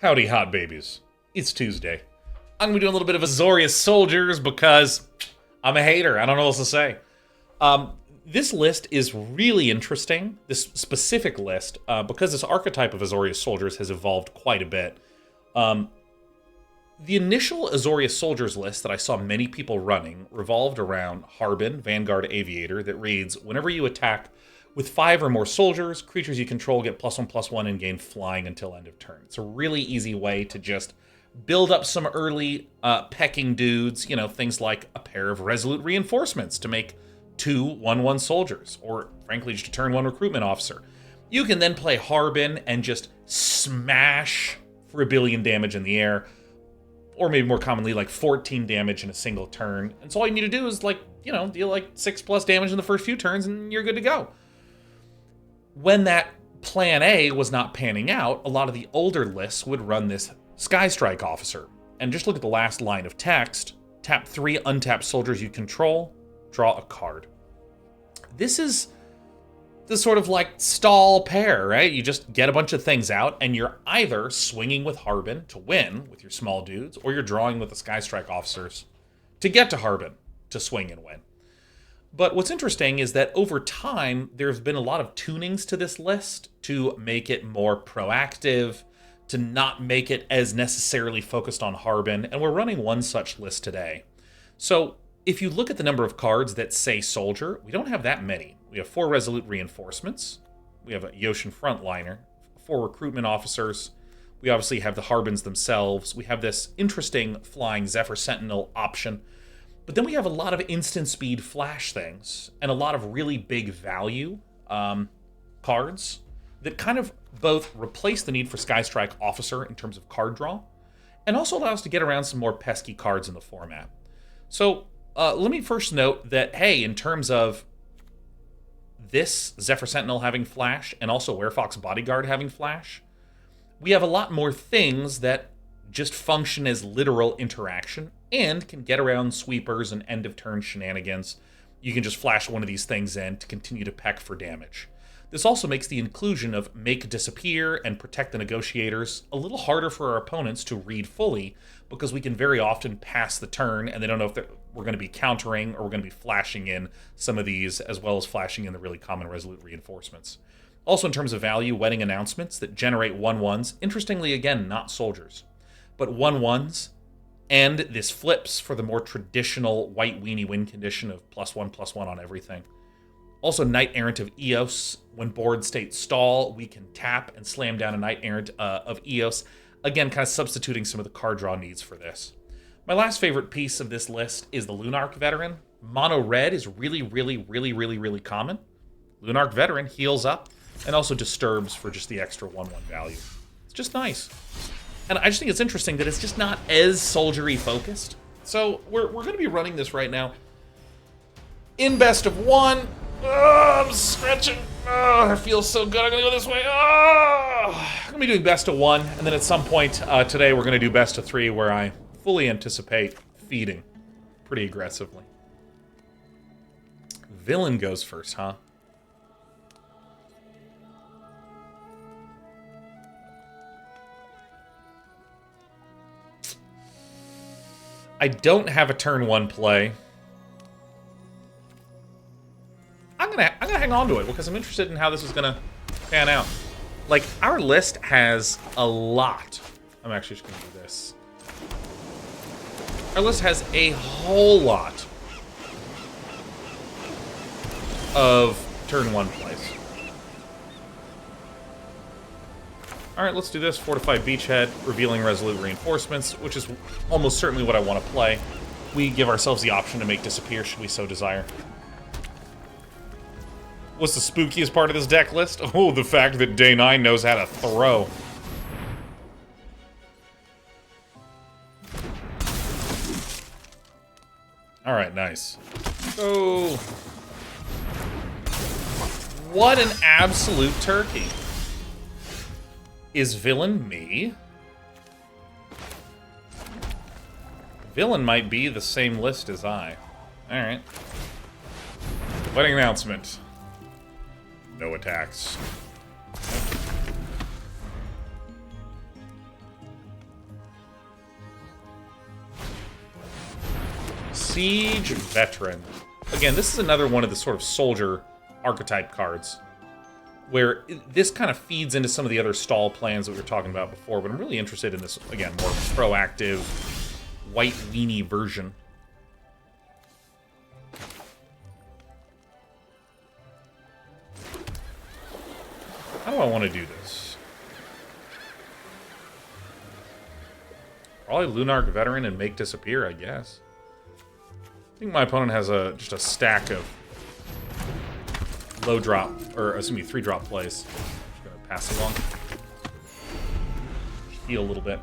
Howdy, hot babies. It's Tuesday. I'm going to be doing a little bit of Azorius Soldiers because I'm a hater. I don't know what else to say. This list is really interesting, this specific list, because this archetype of Azorius Soldiers has evolved quite a bit. The initial Azorius Soldiers list that I saw many people running revolved around Harbin, Vanguard, Aviator, that reads, whenever you attack with 5 or more soldiers, creatures you control get +1/+1 and gain flying until end of turn. It's a really easy way to just build up some early pecking dudes, you know, things like a pair of Resolute Reinforcements to make 2 1/1 soldiers, or frankly just a turn 1 Recruitment Officer. You can then play Harbin and just smash for 1 billion damage in the air, or maybe more commonly like 14 damage in a single turn. And so all you need to do is, like, you know, deal like 6+ damage in the first few turns and you're good to go. When that plan A was not panning out, a lot of the older lists would run this Sky Strike Officer. And just look at the last line of text. Tap 3 untapped soldiers you control, draw a card. This is the sort of like stall pair, right? You just get a bunch of things out and you're either swinging with Harbin to win with your small dudes, or you're drawing with the Sky Strike Officers to get to Harbin to swing and win. But what's interesting is that over time, there's been a lot of tunings to this list to make it more proactive, to not make it as necessarily focused on Harbin, and we're running one such list today. So if you look at the number of cards that say Soldier, we don't have that many. We have 4 Resolute Reinforcements, we have a Yotian Frontliner, 4 Recruitment Officers, we obviously have the Harbins themselves, we have this interesting flying Zephyr Sentinel option, but then we have a lot of instant speed flash things, and a lot of really big value cards that kind of both replace the need for Sky Strike Officer in terms of card draw, and also allow us to get around some more pesky cards in the format. So let me first note that, hey, in terms of this Zephyr Sentinel having flash, and also Werefox Bodyguard having flash, we have a lot more things that just function as literal interaction and can get around sweepers and end-of-turn shenanigans. You can just flash one of these things in to continue to peck for damage. This also makes the inclusion of Make Disappear and Protect the Negotiators a little harder for our opponents to read fully, because we can very often pass the turn and they don't know if we're going to be countering or we're going to be flashing in some of these, as well as flashing in the really common Resolute Reinforcements. Also, in terms of value, Wedding Announcements that generate 1/1s, interestingly again, not soldiers, but 1/1s, and this flips for the more traditional white weenie win condition of +1/+1 on everything. Also, Knight-Errant of Eos. When board states stall, we can tap and slam down a Knight-Errant of Eos. Again, kind of substituting some of the card draw needs for this. My last favorite piece of this list is the Lunarch Veteran. Mono red is really common. Lunarch Veteran heals up and also disturbs for just the extra 1/1 value. It's just nice. And I just think it's interesting that it's just not as soldiery focused. So we're going to be running this right now in best of 1. I'm stretching. It feels so good. I'm going to go this way. I'm going to be doing best of 1. And then at some point today, we're going to do best of 3, where I fully anticipate feeding pretty aggressively. Villain goes first, huh? I don't have a turn 1 play. I'm gonna hang on to it because I'm interested in how this is gonna pan out. Like, our list has a lot. I'm actually just gonna do this. Our list has a whole lot of turn 1 plays. Alright, let's do this. Fortified Beachhead, revealing Resolute Reinforcements, which is almost certainly what I want to play. We give ourselves the option to Make Disappear, should we so desire. What's the spookiest part of this deck list? Oh, the fact that Day 9 knows how to throw. Alright, nice. Oh. What an absolute turkey. Is villain me? Villain might be the same list as I. Alright. Wedding announcement. No attacks. Siege Veteran. Again, this is another one of the sort of soldier archetype cards, where this kind of feeds into some of the other stall plans that we were talking about before, but I'm really interested in this, again, more proactive, white weenie version. How do I want to do this? Probably Lunarch Veteran and make disappear, I guess. I think my opponent has just a stack of low drop, or excuse me, 3-drop plays. Just gonna pass along. Heal a little bit.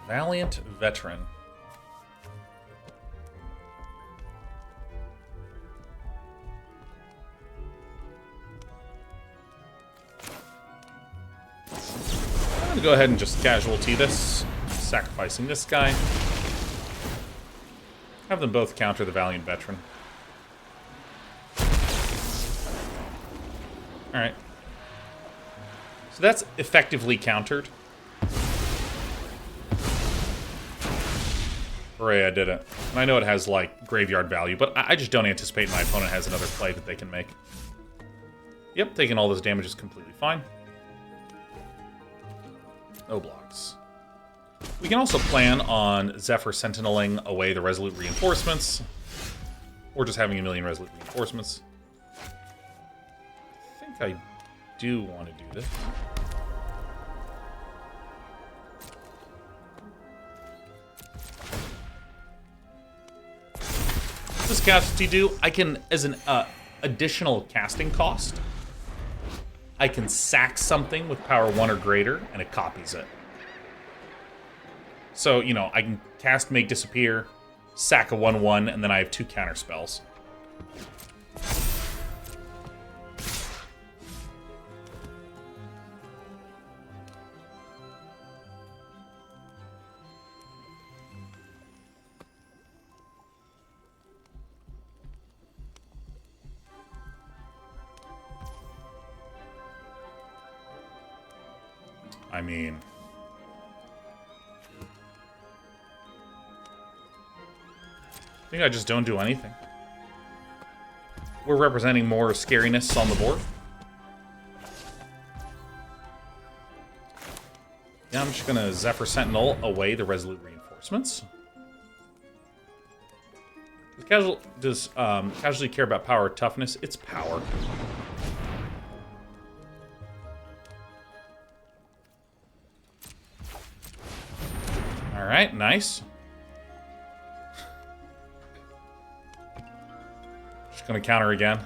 Valiant Veteran. I'm gonna go ahead and just casualty this, sacrificing this guy. Have them both counter the Valiant Veteran. Alright. So that's effectively countered. Hooray, I did it. And I know it has, like, graveyard value, but I just don't anticipate my opponent has another play that they can make. Yep, taking all this damage is completely fine. No blocks. We can also plan on Zephyr Sentineling away the Resolute Reinforcements, or just having a million Resolute Reinforcements. I think I do want to do this. What does casualty do? I can, as an additional casting cost, I can sack something with power 1 or greater, and it copies it. So, you know, I can cast Make Disappear, sack a 1/1, and then I have 2 counter spells. I mean, I think I just don't do anything. We're representing more scariness on the board. Yeah, I'm just gonna Zephyr Sentinel away the Resolute Reinforcements. Does casualty care about power or toughness? It's power. Alright, nice. Just gonna counter again.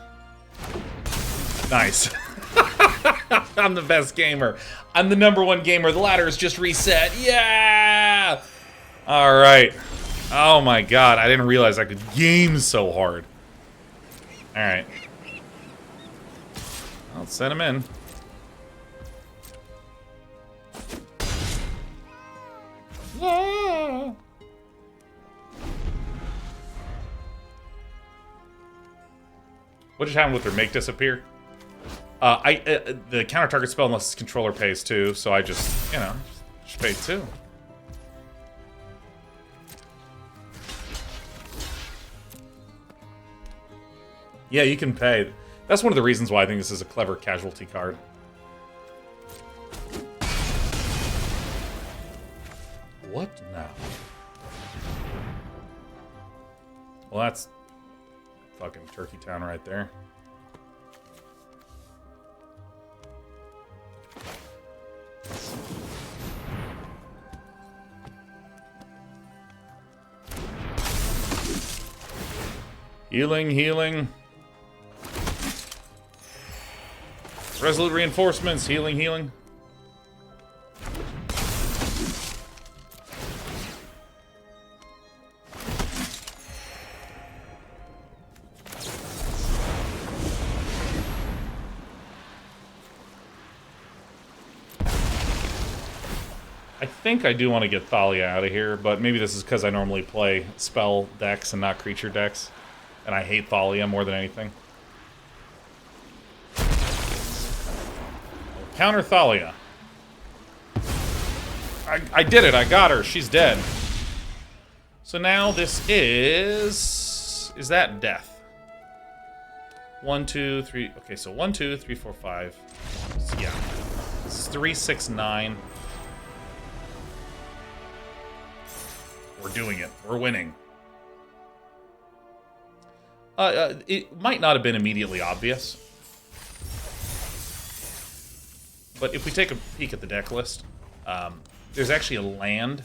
Nice. I'm the best gamer. I'm the #1 gamer. The ladder is just reset. Yeah! Alright. Oh my god, I didn't realize I could game so hard. Alright. I'll send him in. Yeah! What just happened with her Make Disappear? The counter target spell unless its controller pays 2, so I just, you know, just pay 2. Yeah, you can pay. That's one of the reasons why I think this is a clever casualty card. What now? Well, that's fucking Turkey Town right there. Healing, healing. Resolute Reinforcements, healing, healing. I think I do want to get Thalia out of here, but maybe this is because I normally play spell decks and not creature decks. And I hate Thalia more than anything. Counter Thalia. I did it. I got her. She's dead. So now this is... Is that death? 1, 2, 3... Okay, so 1, 2, 3, 4, 5. So yeah. This is 3, 6, 9. We're doing it. We're winning. It might not have been immediately obvious. But if we take a peek at the deck list, there's actually a land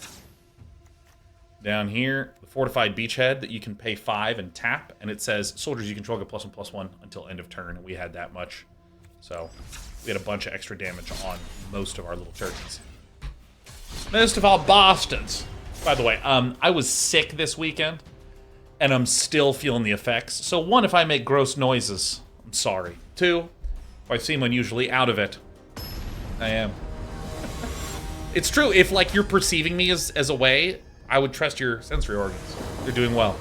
down here, the Fortified Beachhead, that you can pay 5 and tap, and it says, soldiers you control get +1/+1 until end of turn, and we had that much. So, we had a bunch of extra damage on most of our little turkeys. Most of our bastards! By the way, I was sick this weekend, and I'm still feeling the effects. So 1, if I make gross noises, I'm sorry. 2, if I seem unusually out of it, I am. It's true, if like you're perceiving me as away, I would trust your sensory organs. They're doing well.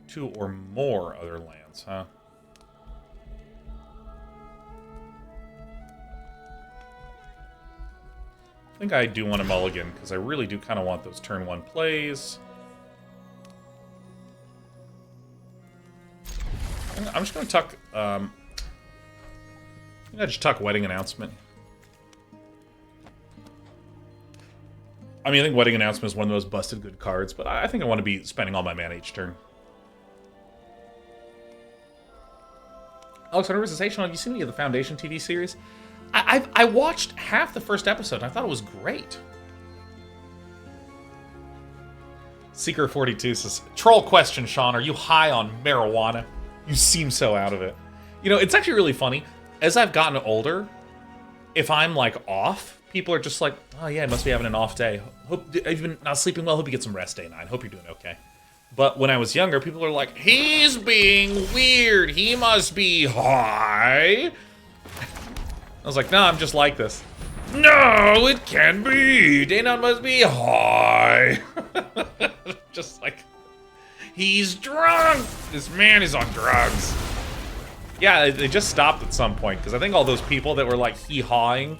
Two or more other lands, huh? I think I do want a mulligan, because I really do kind of want those turn 1 plays. I'm just going to tuck, I'm going to just tuck Wedding Announcement. I mean, I think Wedding Announcement is one of those busted good cards, but I think I want to be spending all my mana each turn. Alexander Resistance, have you seen any of the Foundation TV series? I watched half the first episode, and I thought it was great. Seeker42 says, troll question, Sean, are you high on marijuana? You seem so out of it. You know, it's actually really funny. As I've gotten older, if I'm, like, off, people are just like, oh, yeah, I must be having an off day. Hope you've been not sleeping well. Hope you get some rest day 9. Hope you're doing okay. But when I was younger, people are like, he's being weird. He must be high. I was like, no, I'm just like this. No, it can't be. Day 9 must be high. Just like... He's drunk! This man is on drugs. Yeah, they just stopped at some point, because I think all those people that were, like, hee-hawing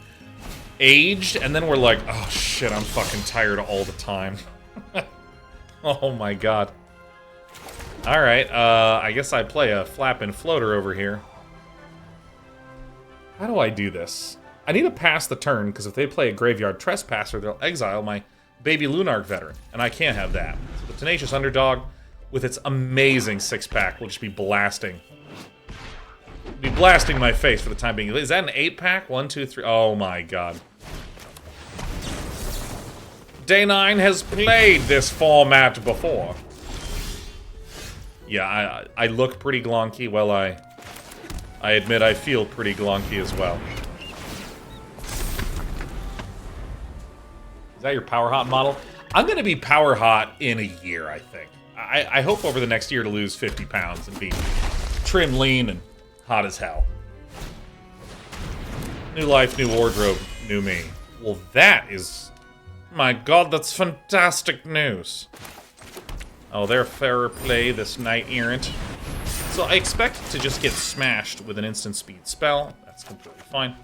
aged, and then were like, oh, shit, I'm fucking tired all the time. Oh, my God. Alright, I guess I play a flapping floater over here. How do I do this? I need to pass the turn, because if they play a Graveyard Trespasser, they'll exile my baby Lunarch Veteran, and I can't have that. So the Tenacious Underdog... with its amazing 6-pack, will just be blasting. Be blasting my face for the time being. Is that an 8-pack? 1, 2, 3. Oh my God. Day 9 has played this format before. Yeah, I look pretty glonky. Well, I admit I feel pretty glonky as well. Is that your Power Hot model? I'm gonna be Power Hot in a year, I think. I hope over the next year to lose 50 pounds and be trim, lean, and hot as hell. New life, new wardrobe, new me. Well, that is... My God, that's fantastic news. Oh, they're fairer play, this Knight-Errant. So I expect to just get smashed with an instant speed spell. That's completely fine.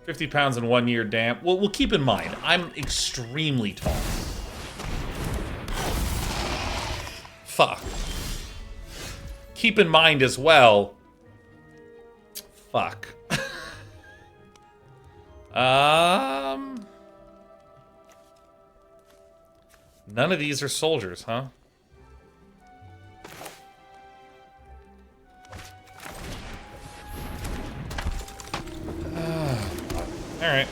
50 pounds in 1 year, damn. Well, we'll keep in mind, I'm extremely tall. Fuck. Keep in mind as well... Fuck. None of these are soldiers, huh? Alright.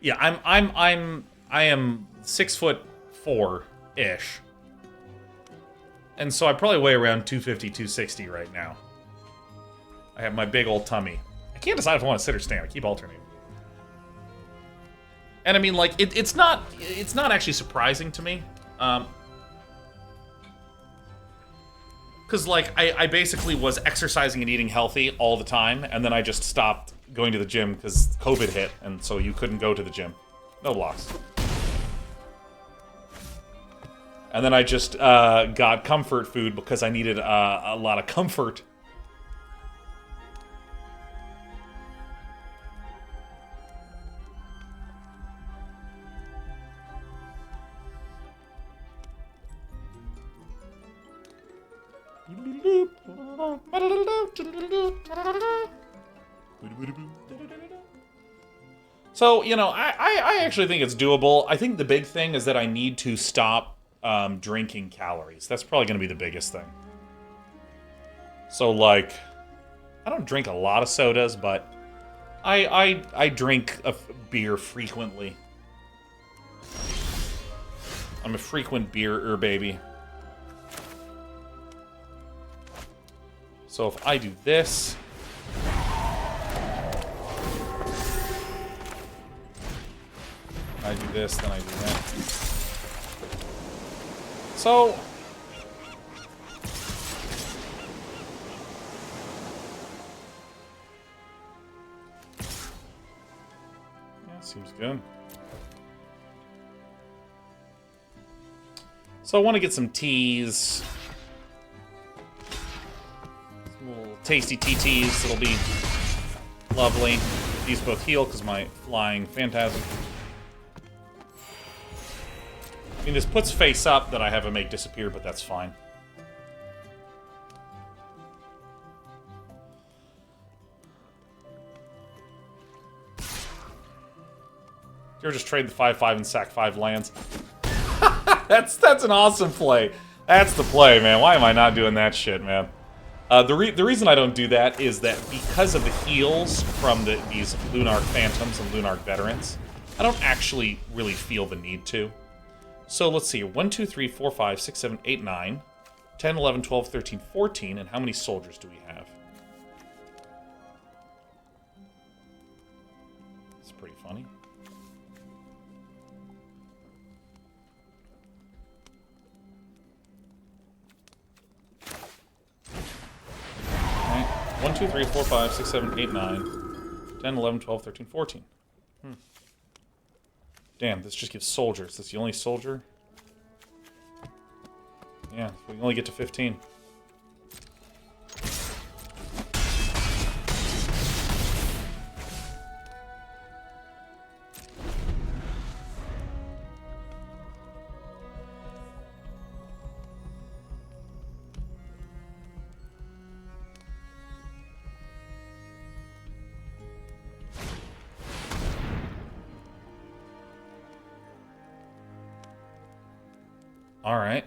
Yeah, I am 6'4" and so I probably weigh around 250, 260 right now. I have my big old tummy. I can't decide if I want to sit or stand. I keep alternating. And I mean, like, it's not actually surprising to me. Because, like, I basically was exercising and eating healthy all the time, and then I just stopped going to the gym because COVID hit, and so you couldn't go to the gym. No blocks. And then I just got comfort food because I needed a lot of comfort. So, you know, I actually think it's doable. I think the big thing is that I need to stop drinking calories. That's probably going to be the biggest thing. So, like, I don't drink a lot of sodas, but I drink a beer frequently. I'm a frequent beer baby. So if I do this... I do this, then I do that. So... yeah, seems good. So I want to get some teas. Some little tasty TTs. It'll be lovely. These both heal because my flying phantasm. I mean, this puts face up that I have to make disappear, but that's fine. You ever just trade the 5/5 and sack 5 lands? That's an awesome play. That's the play, man. Why am I not doing that shit, man? The reason I don't do that is that because of the heals from these Lunarch Phantoms and Lunarch Veterans, I don't actually really feel the need to. So let's see, 1, 2, 3, 4, 5, 6, 7, 8, 9, 10, 11, 12, 13, 14, and how many soldiers do we have? It's pretty funny. Alright, 1, 2, 3, 4, 5, 6, 7, 8, 9, 10, 11, 12, 13, 14. Damn, this just gives soldiers. That's the only soldier? Yeah, we can only get to 15. All right.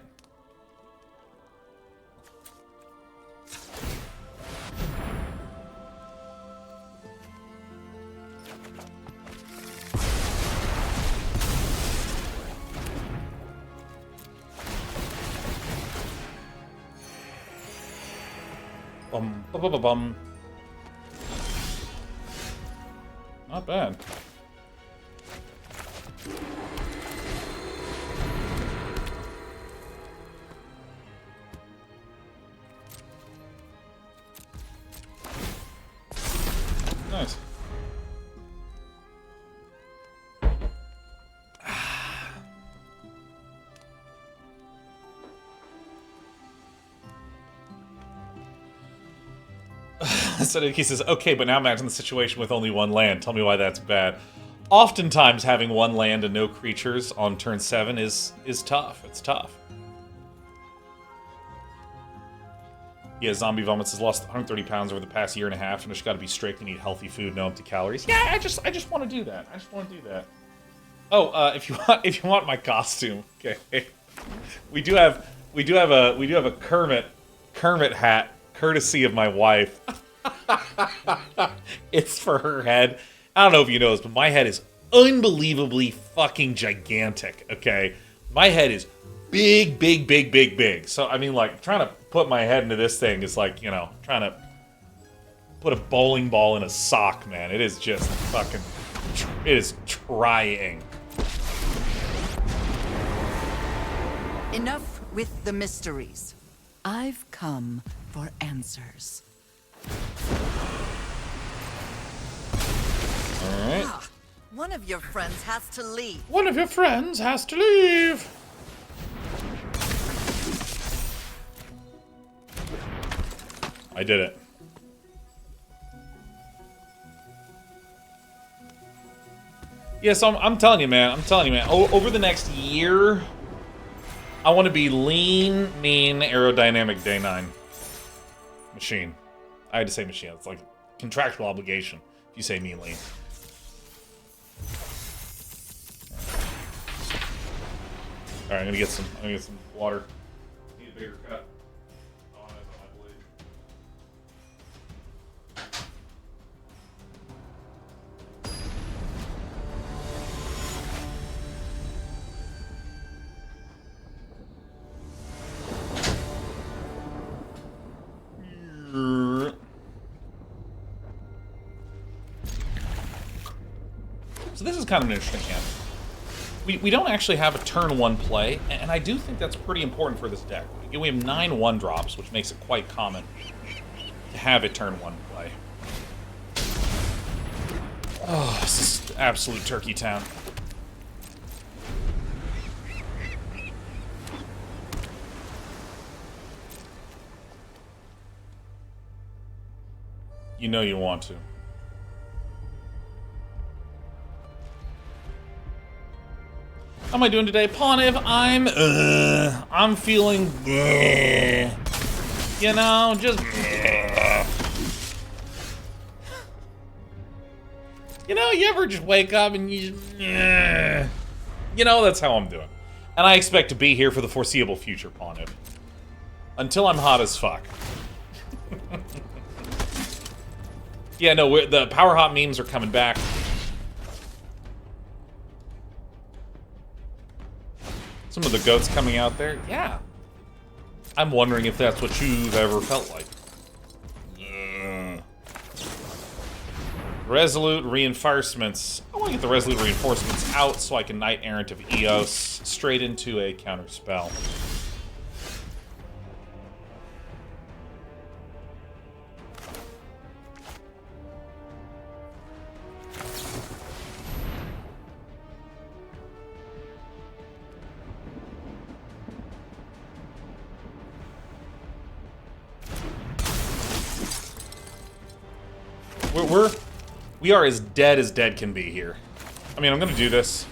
Bum, bum, bum, bum. Not bad. Nice. He says, okay, but now imagine the situation with only one land. Tell me why that's bad. Oftentimes having one land and no creatures on turn 7 is tough. It's tough. Yeah, Zombie Vomits has lost 130 pounds over the past year and a half, and it's got to be strict and eat healthy food, no empty calories. Yeah, I just want to do that. I just want to do that. Oh, if you want my costume, okay. We do have a Kermit hat, courtesy of my wife. It's for her head. I don't know if you know this, but my head is unbelievably fucking gigantic. Okay, my head is big, big, big, big, big. So I mean, like, trying to put my head into this thing is like, you know, trying to put a bowling ball in a sock, man. It is just fucking, it is trying. Enough with the mysteries. I've come for answers. Alright. One of your friends has to leave. One of your friends has to leave. I did it. Yeah, so I'm telling you, man. Over the next year, I want to be lean, mean, aerodynamic day 9 machine. I had to say machine. It's like contractual obligation if you say mean, lean. All right, I'm gonna get some water. Need a bigger cup. Oh, that's on my blade. So this is kind of an interesting hand. We don't actually have a turn 1 play, and I do think that's pretty important for this deck. We have 9 1-drops, which makes it quite common to have a turn 1 play. Oh, this is absolute turkey town. You know you want to. How am I doing today? Pawniv, I'm feeling, you know, just, you know, you ever just wake up and you just, you know, that's how I'm doing. And I expect to be here for the foreseeable future, Pawniv. Until I'm hot as fuck. Yeah, no, the Power Hot memes are coming back. Some of the goats coming out there, yeah. I'm wondering if that's what you've ever felt like. Resolute Reinforcements. I want to get the Resolute Reinforcements out so I can Knight-Errant of Eos straight into a counter spell. We are as dead can be here. I mean, I'm gonna do this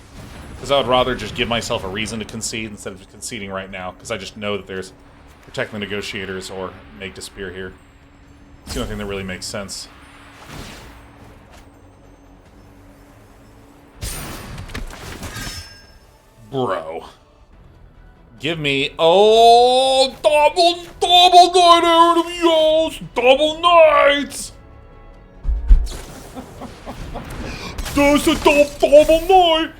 because I would rather just give myself a reason to concede instead of conceding right now, because I just know that there's Protect the Negotiators or Make Despair here. It's the only thing that really makes sense. Bro. Give me... Oh! Double Knight-Errant of Eos! Double Knights! There's a double Knight!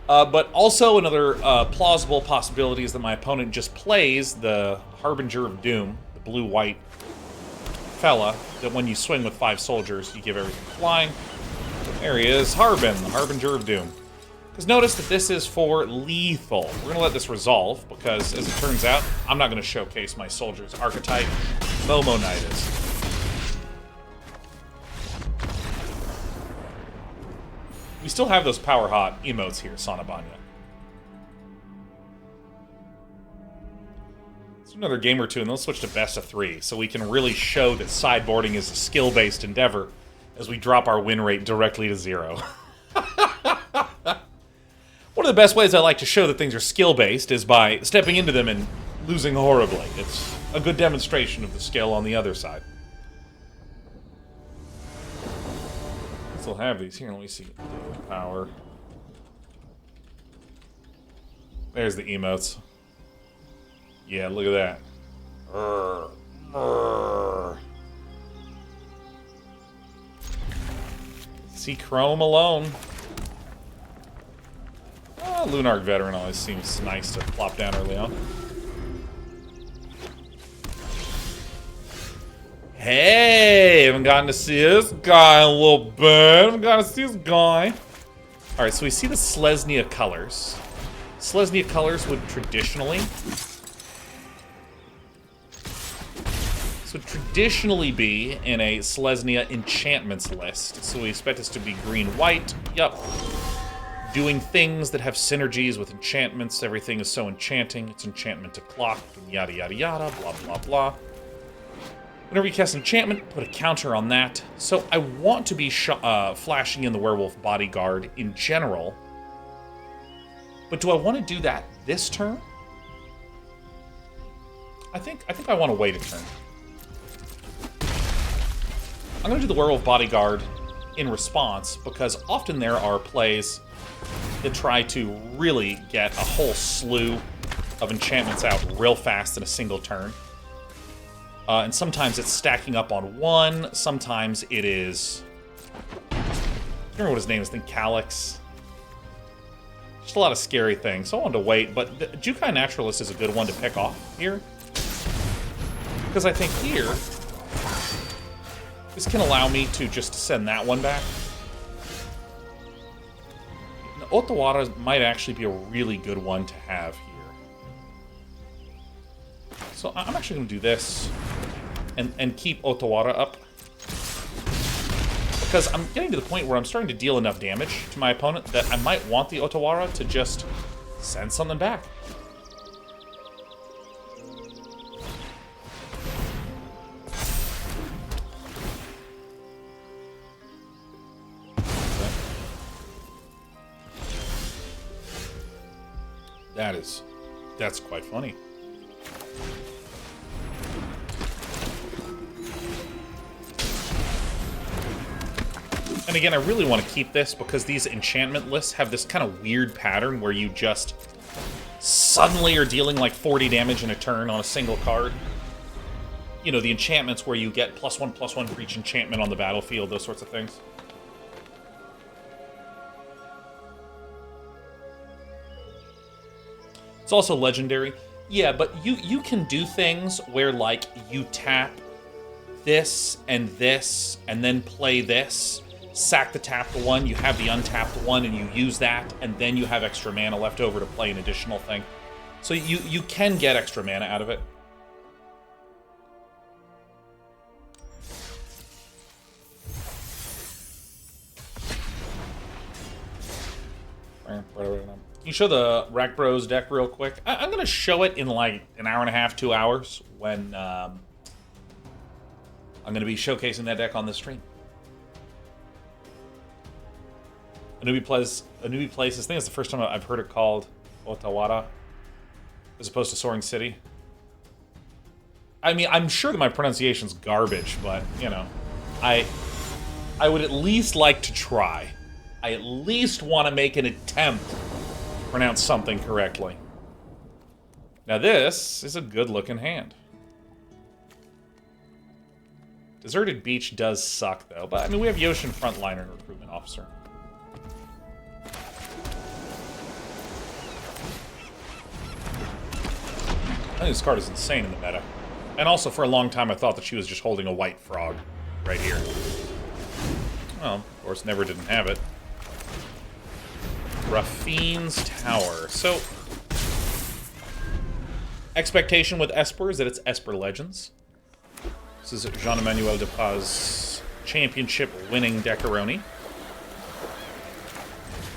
But also another plausible possibility is that my opponent just plays the Harbinger of Doom, the blue-white fella, that when you swing with 5 soldiers, you give everything flying. There he is, Harbin, the Harbinger of Doom. Because notice that this is for lethal. We're going to let this resolve, because as it turns out, I'm not going to showcase my soldier's archetype. Momo Knight is. We still have those power hot emotes here, Sanabanya. Let's do another game or two, and then let's switch to best of 3, so we can really show that sideboarding is a skill-based endeavor as we drop our win rate directly to 0. One of the best ways I like to show that things are skill-based is by stepping into them and losing horribly. It's a good demonstration of the skill on the other side. Still have these here. Let me see. Power. There's the emotes. Yeah, look at that. Seachrome alone. Oh, Lunarch Veteran always seems nice to plop down early on. Hey, haven't gotten to see this guy a little bit. Haven't gotten to see this guy. Alright, so we see the Selesnya colors. Selesnya colors would traditionally This would traditionally be in a Selesnya enchantments list, so we expect this to be green-white. Yup. Doing things that have synergies with enchantments. Everything is so enchanting. It's enchantment to clock, and yada yada yada, blah blah blah. Whenever you cast an enchantment, put a counter on that. So I want to be flashing in the Werewolf Bodyguard in general. But do I want to do that this turn? I think I want to wait a turn. I'm going to do the Werewolf Bodyguard in response, because often there are plays that try to really get a whole slew of enchantments out real fast in a single turn. And sometimes it's stacking up on one, sometimes it is... I don't remember what his name is, I think Calyx. Just a lot of scary things, so I wanted to wait, but the Jukai Naturalist is a good one to pick off here. Because I think here, this can allow me to just send that one back. Now, Otawara might actually be a really good one to have here. So I'm actually going to do this and keep Otawara up. Because I'm getting to the point where I'm starting to deal enough damage to my opponent that I might want the Otawara to just send something back. That's quite funny. And again, I really want to keep this because these enchantment lists have this kind of weird pattern where you just suddenly are dealing like 40 damage in a turn on a single card. You know, the enchantments where you get +1/+1 for each enchantment on the battlefield, those sorts of things. It's also legendary. Yeah, but you can do things where, like, you tap this, and then play this, sack the tapped one, you have the untapped one, and you use that, and then you have extra mana left over to play an additional thing. So you can get extra mana out of it. Can you show the Rack Bros deck real quick? I'm going to show it in like an hour and a half, 2 hours, when I'm going to be showcasing that deck on this stream. A newbie plays this thing. It's the first time I've heard it called Otawara, as opposed to Soaring City. I mean, I'm sure that my pronunciation's garbage, but, you know, I would at least like to try. I at least want to make an attempt to pronounce something correctly. Now this is a good-looking hand. Deserted Beach does suck, though. But, I mean, we have Yotian Frontliner and Recruitment Officer. I think this card is insane in the meta. And also, for a long time, I thought that she was just holding a white frog right here. Well, of course, never didn't have it. Raffine's Tower. So, expectation with Esper is that it's Esper Legends. This is Jean-Emmanuel Depaz's championship-winning Decaroni.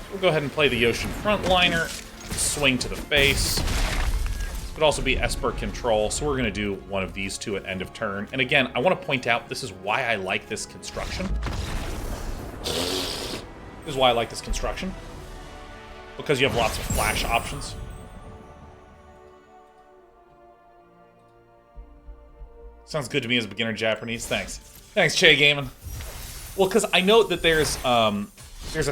We'll go ahead and play the Yotian Frontliner. Swing to the face. This could also be Esper Control, so we're going to do one of these two at end of turn. And again, I want to point out, this is why I like this construction. This is why I like this construction. Because you have lots of flash options. Sounds good to me as a beginner Japanese. Thanks. Thanks, Che Gaming. Well, because I know that there's a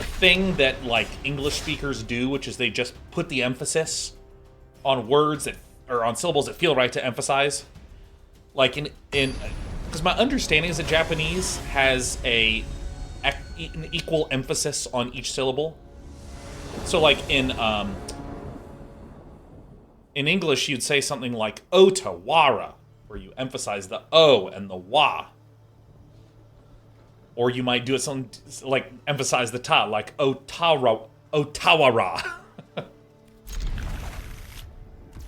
thing that, like, English speakers do, which is they just put the emphasis on words that, or on syllables that feel right to emphasize. Like, because my understanding is that Japanese has an equal emphasis on each syllable. So, like, in English, you'd say something like Otawara, where you emphasize the O and the Wa. Or you might do it something like emphasize the Ta, like Otawara.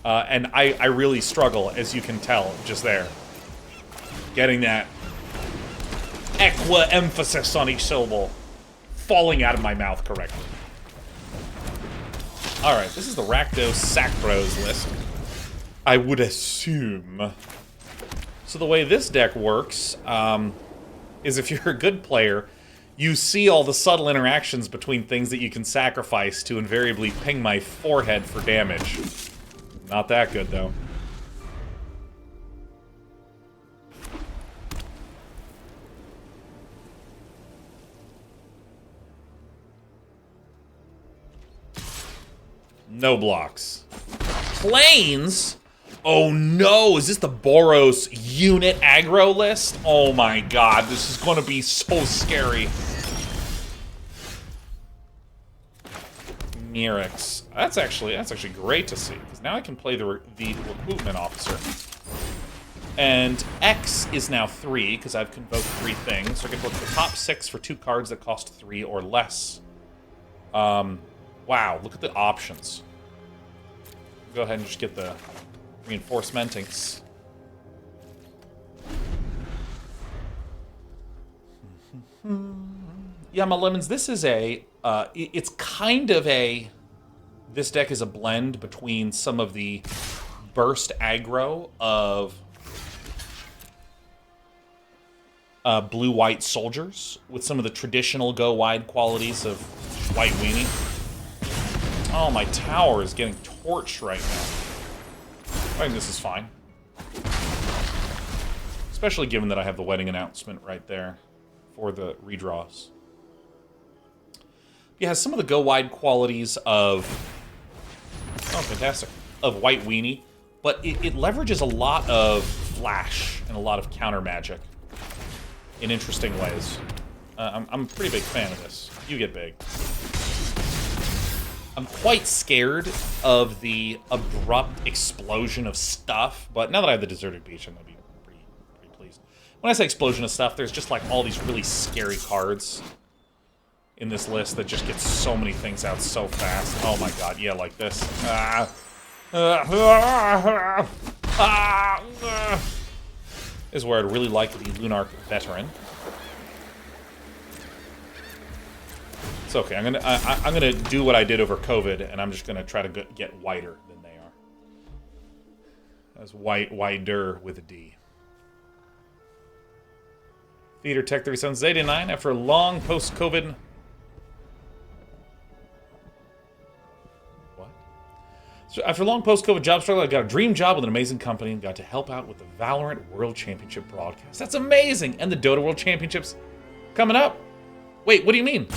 And I really struggle, as you can tell, just there. Getting that equa emphasis on each syllable falling out of my mouth correctly. Alright, this is the Rakdos Sacros list, I would assume. So the way this deck works is if you're a good player, you see all the subtle interactions between things that you can sacrifice to invariably ping my forehead for damage. Not that good, though. No blocks. Planes? Oh no, is this the Boros unit aggro list? Oh my god, this is gonna be so scary. Mirrex. That's actually great to see, because now I can play the Recruitment Officer. And X is now 3, because I've convoked 3 things. So I can book the top 6 for 2 cards that cost 3 or less. Wow, look at the options. Go ahead and just get the reinforcementings. Yeah, my lemons, this is a... it's kind of a... This deck is a blend between some of the burst aggro of blue-white soldiers with some of the traditional go-wide qualities of white weenie. Oh, my tower is getting torched right now. I think this is fine. Especially given that I have the wedding announcement right there for the redraws. It has some of the go-wide qualities of... Oh, fantastic. Of white weenie. But it leverages a lot of flash and a lot of counter magic in interesting ways. I'm a pretty big fan of this. You get big. I'm quite scared of the abrupt explosion of stuff, but now that I have the Deserted Beach, I'm going to be pretty pleased. When I say explosion of stuff, there's just like all these really scary cards in this list that just get so many things out so fast. Oh my god, yeah, like this. Is where I'd really like the Lunarch Veteran. It's okay. I'm gonna do what I did over COVID, and I'm just gonna try to get whiter than they are. That's wider with a D. Theater Tech 3789 after a long post-COVID. What? So after a long post-COVID job struggle, I got a dream job with an amazing company and got to help out with the Valorant World Championship broadcast. That's amazing, and the Dota World Championships coming up. Wait, what do you mean?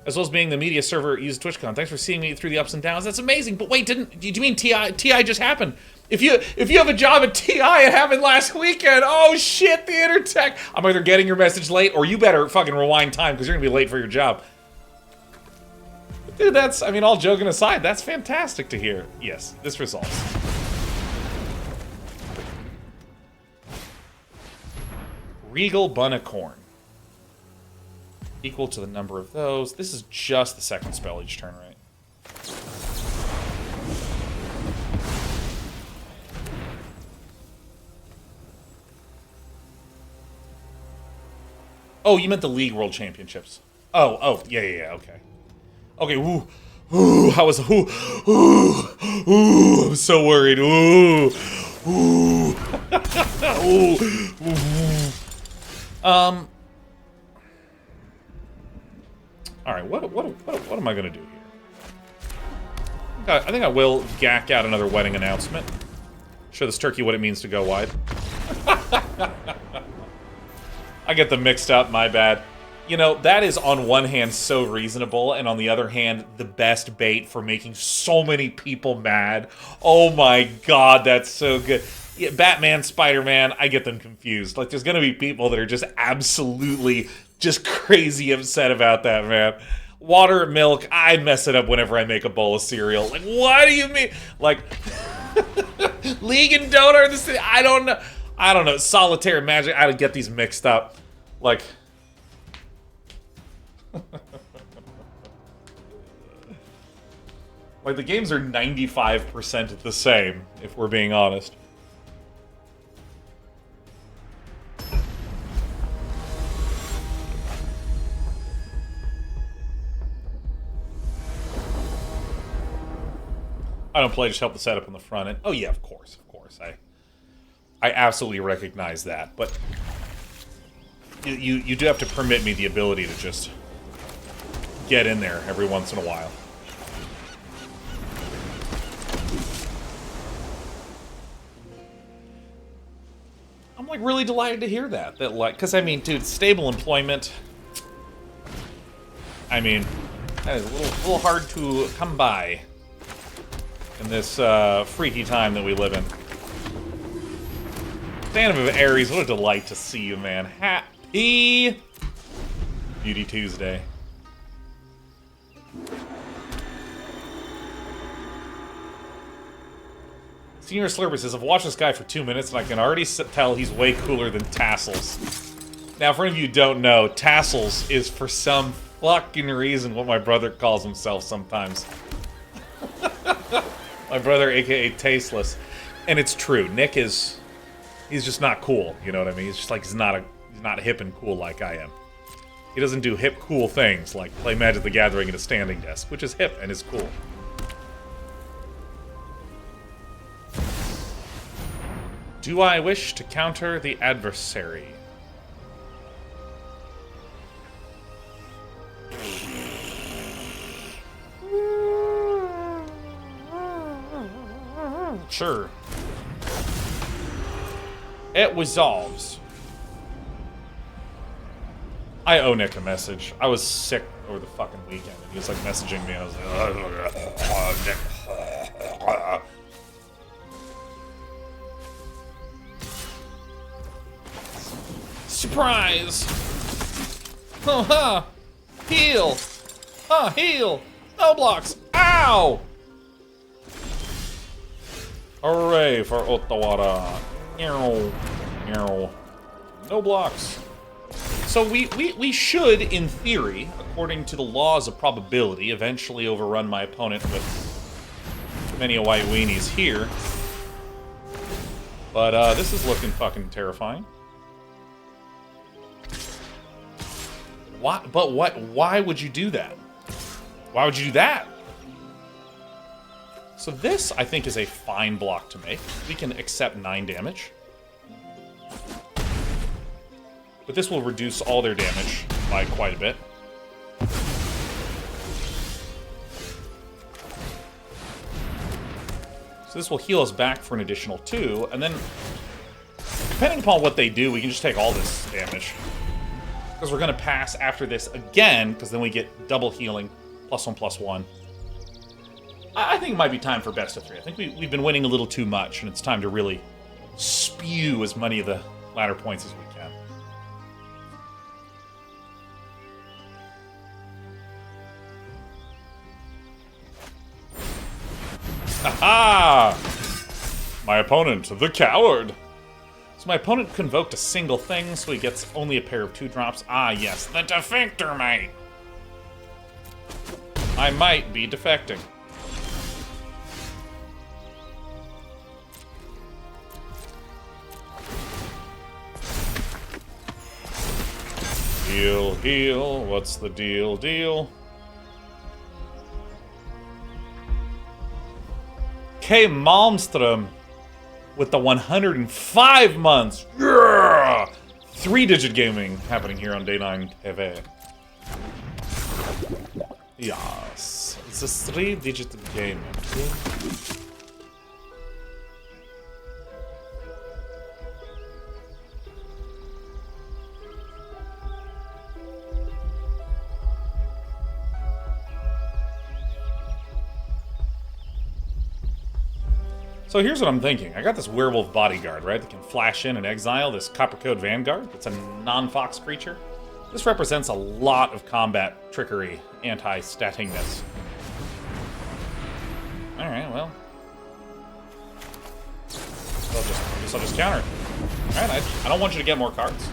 As well as being the media server used TwitchCon. Thanks for seeing me through the ups and downs. That's amazing. But wait, do you mean TI just happened? If you have a job at TI, it happened last weekend. Oh shit, Theater Tech. I'm either getting your message late, or you better fucking rewind time because you're gonna be late for your job. But dude, I mean, all joking aside, that's fantastic to hear. Yes, this resolves. Regal Bunnicorn. Equal to the number of those. This is just the second spell each turn, right? Oh, you meant the League World Championships. Oh, yeah, okay. Okay, I was, I'm so worried, Alright, what am I gonna do here? I think I will gack out another wedding announcement. Show this turkey what it means to go wide. I get them mixed up, my bad. You know, that is on one hand so reasonable, and on the other hand, the best bait for making so many people mad. Oh my god, that's so good. Yeah, Batman, Spider-Man, I get them confused. Like, there's gonna be people that are just absolutely just crazy upset about that, man. Water, milk, I mess it up whenever I make a bowl of cereal. Like, what do you mean? Like, League and Dota are the same. I don't know. Solitaire and Magic, I would get these mixed up. Like... like, the games are 95% the same, if we're being honest. I don't play, just help the setup on the front end. Oh yeah, of course. I absolutely recognize that, but you do have to permit me the ability to just get in there every once in a while. I'm like really delighted to hear that. That like, because I mean, dude, stable employment. I mean, that is a little hard to come by in this freaky time that we live in. Phantom of Aries, what a delight to see you, man. Happy Beauty Tuesday. Senior Slurper says, I've watched this guy for 2 minutes and I can already tell he's way cooler than Tassels. Now, for any of you who don't know, Tassels is for some fucking reason what my brother calls himself sometimes. My brother, aka Tasteless. And it's true. Nick is... he's just not cool, you know what I mean? He's just like, he's not hip and cool like I am. He doesn't do hip, cool things like play Magic the Gathering at a standing desk, which is hip and is cool. Do I wish to counter the adversary? Sure. It resolves. I owe Nick a message. I was sick over the fucking weekend, and he was like messaging me, and I was like, Nick. Surprise! Oh, ha! Heal! Heal! No blocks! Ow! Hooray for Otawara. No blocks. So we should, in theory, according to the laws of probability, eventually overrun my opponent with many a white weenies here. But this is looking fucking terrifying. Why would you do that? Why would you do that? So this, I think, is a fine block to make. We can accept 9 damage. But this will reduce all their damage by quite a bit. So this will heal us back for an additional 2, and then, depending upon what they do, we can just take all this damage. Because we're going to pass after this again, because then we get double healing, +1/+1. I think it might be time for best of 3. I think we've been winning a little too much, and it's time to really spew as many of the ladder points as we can. Aha! My opponent, the coward! So my opponent convoked a single thing, so he gets only a pair of 2-drops. Ah, yes, the defector might! I might be defecting. Heal, heal, what's the deal? K. Malmström with the 105 months. Yeah! 3-digit gaming happening here on Day 9 TV. Yes, it's a 3-digit gaming. So here's what I'm thinking. I got this Werewolf Bodyguard, right, that can flash in and exile this Copper Code Vanguard. It's a non-fox creature. This represents a lot of combat trickery, anti-stattingness. Alright, well. I guess I'll just counter it. Alright, I don't want you to get more cards.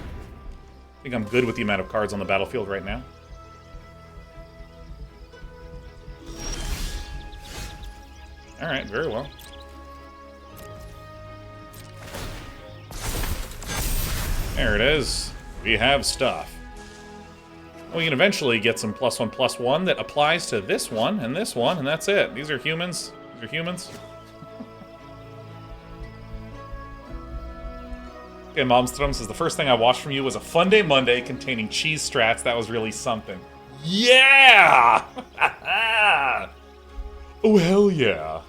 I think I'm good with the amount of cards on the battlefield right now. Alright, very well. There it is. We have stuff. We can eventually get some +1/+1 that applies to this one, and that's it. These are humans. These are humans. Okay, Momstrom says, the first thing I watched from you was a Fun Day Monday containing cheese strats. That was really something. Yeah! Oh, hell yeah.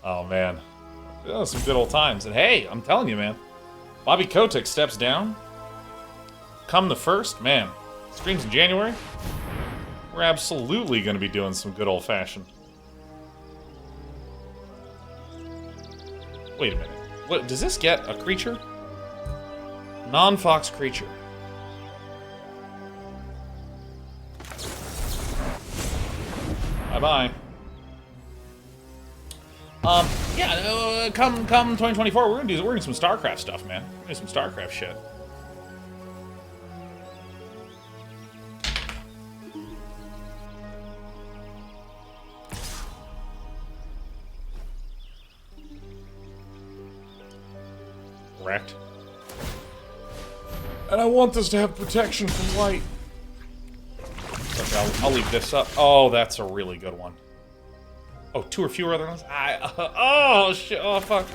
Oh, man. Oh, some good old times. And hey, I'm telling you, man. Bobby Kotick steps down. Come the 1st, man. Streams in January. We're absolutely going to be doing some good old-fashioned. Wait a minute. What, does this get a creature? Non-fox creature. Bye-bye. Yeah, come 2024, we're gonna do some StarCraft stuff, man. We're gonna do some StarCraft shit. Correct. And I want this to have protection from light. Okay, I'll leave this up. Oh, that's a really good one. Oh, 2 or fewer other ones? Oh, shit. Oh, fuck.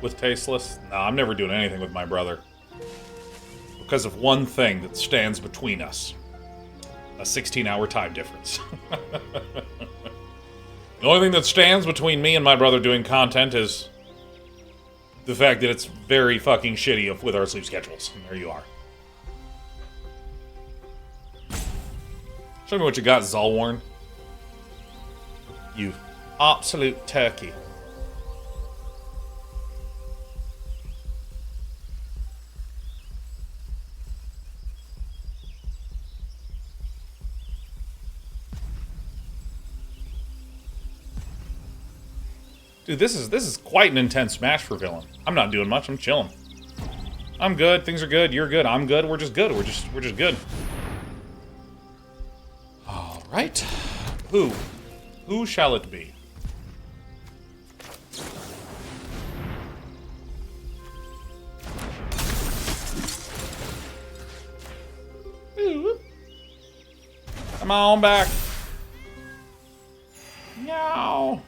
With Tasteless? No, I'm never doing anything with my brother. Because of one thing that stands between us. A 16-hour time difference. The only thing that stands between me and my brother doing content is the fact that it's very fucking shitty with our sleep schedules. And there you are. Show me what you got, Zolwarn. You absolute turkey. Dude, this is quite an intense match for Villain. I'm not doing much. I'm chilling. I'm good. Things are good. You're good. I'm good. We're just good. We're just good. All right. Who shall it be? Come on back. No.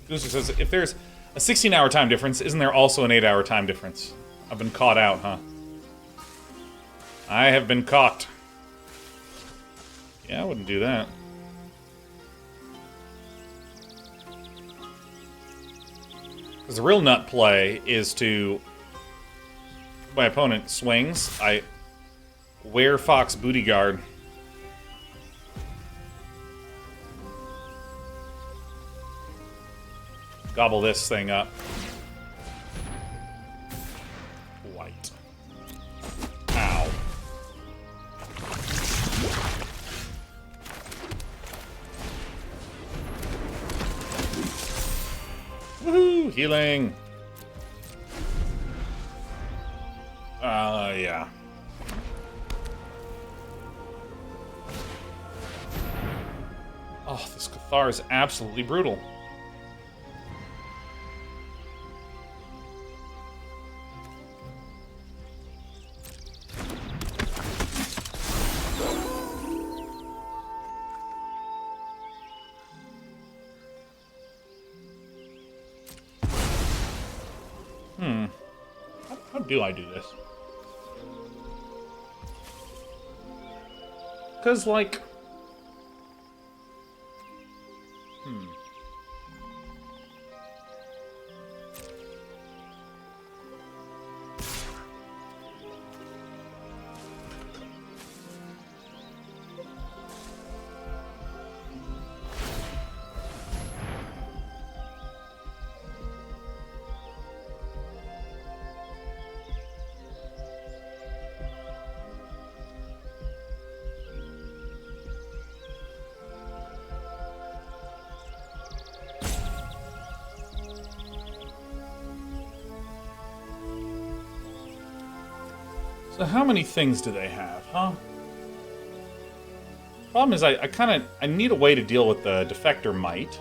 Goose says, if there's a 16-hour time difference, isn't there also an 8-hour time difference? I've been caught out, huh? I have been caught. Yeah, I wouldn't do that. Because the real nut play is to... My opponent swings, I Werefox Bodyguard. Gobble this thing up. White. Ow. Woohoo! Healing! Yeah. Oh, this Cathar is absolutely brutal. How do I do this? Because, like... So how many things do they have, huh? Problem is, I need a way to deal with the Defector Might.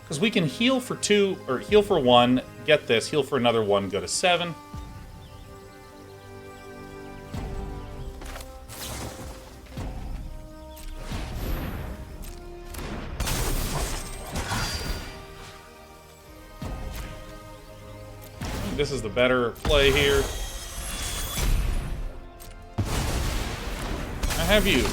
Because we can heal for 2, or heal for 1, get this, heal for another 1, go to 7. I think this is the better play here. I have you.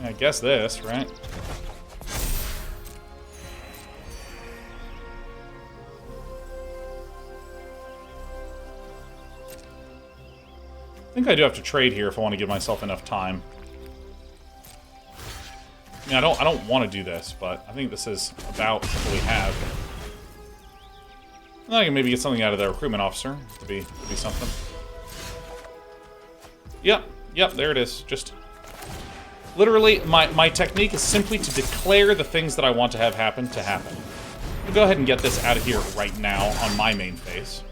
I guess this, right? I think I do have to trade here if I want to give myself enough time. I mean, I don't want to do this, but I think this is about what we have. I can maybe get something out of the Recruitment Officer to be something. Yep, there it is. Just literally, my technique is simply to declare the things that I want to have happen to happen. I'll go ahead and get this out of here right now on my main phase.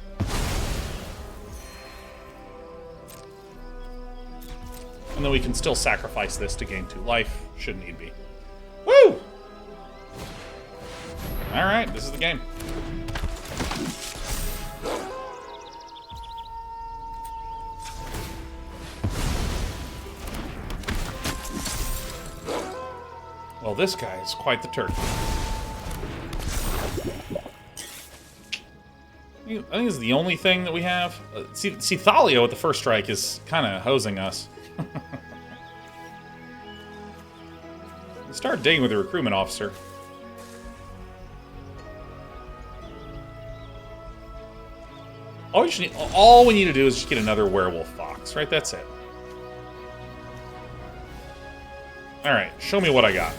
And then we can still sacrifice this to gain 2 life, should need be. Woo! Alright, this is the game. Well, this guy is quite the turkey. I think it's the only thing that we have. See, Thalia with the first strike is kind of hosing us. Start digging with the Recruitment Officer. All we need to do is just get another Werewolf Fox, right? That's it. Alright, show me what I got.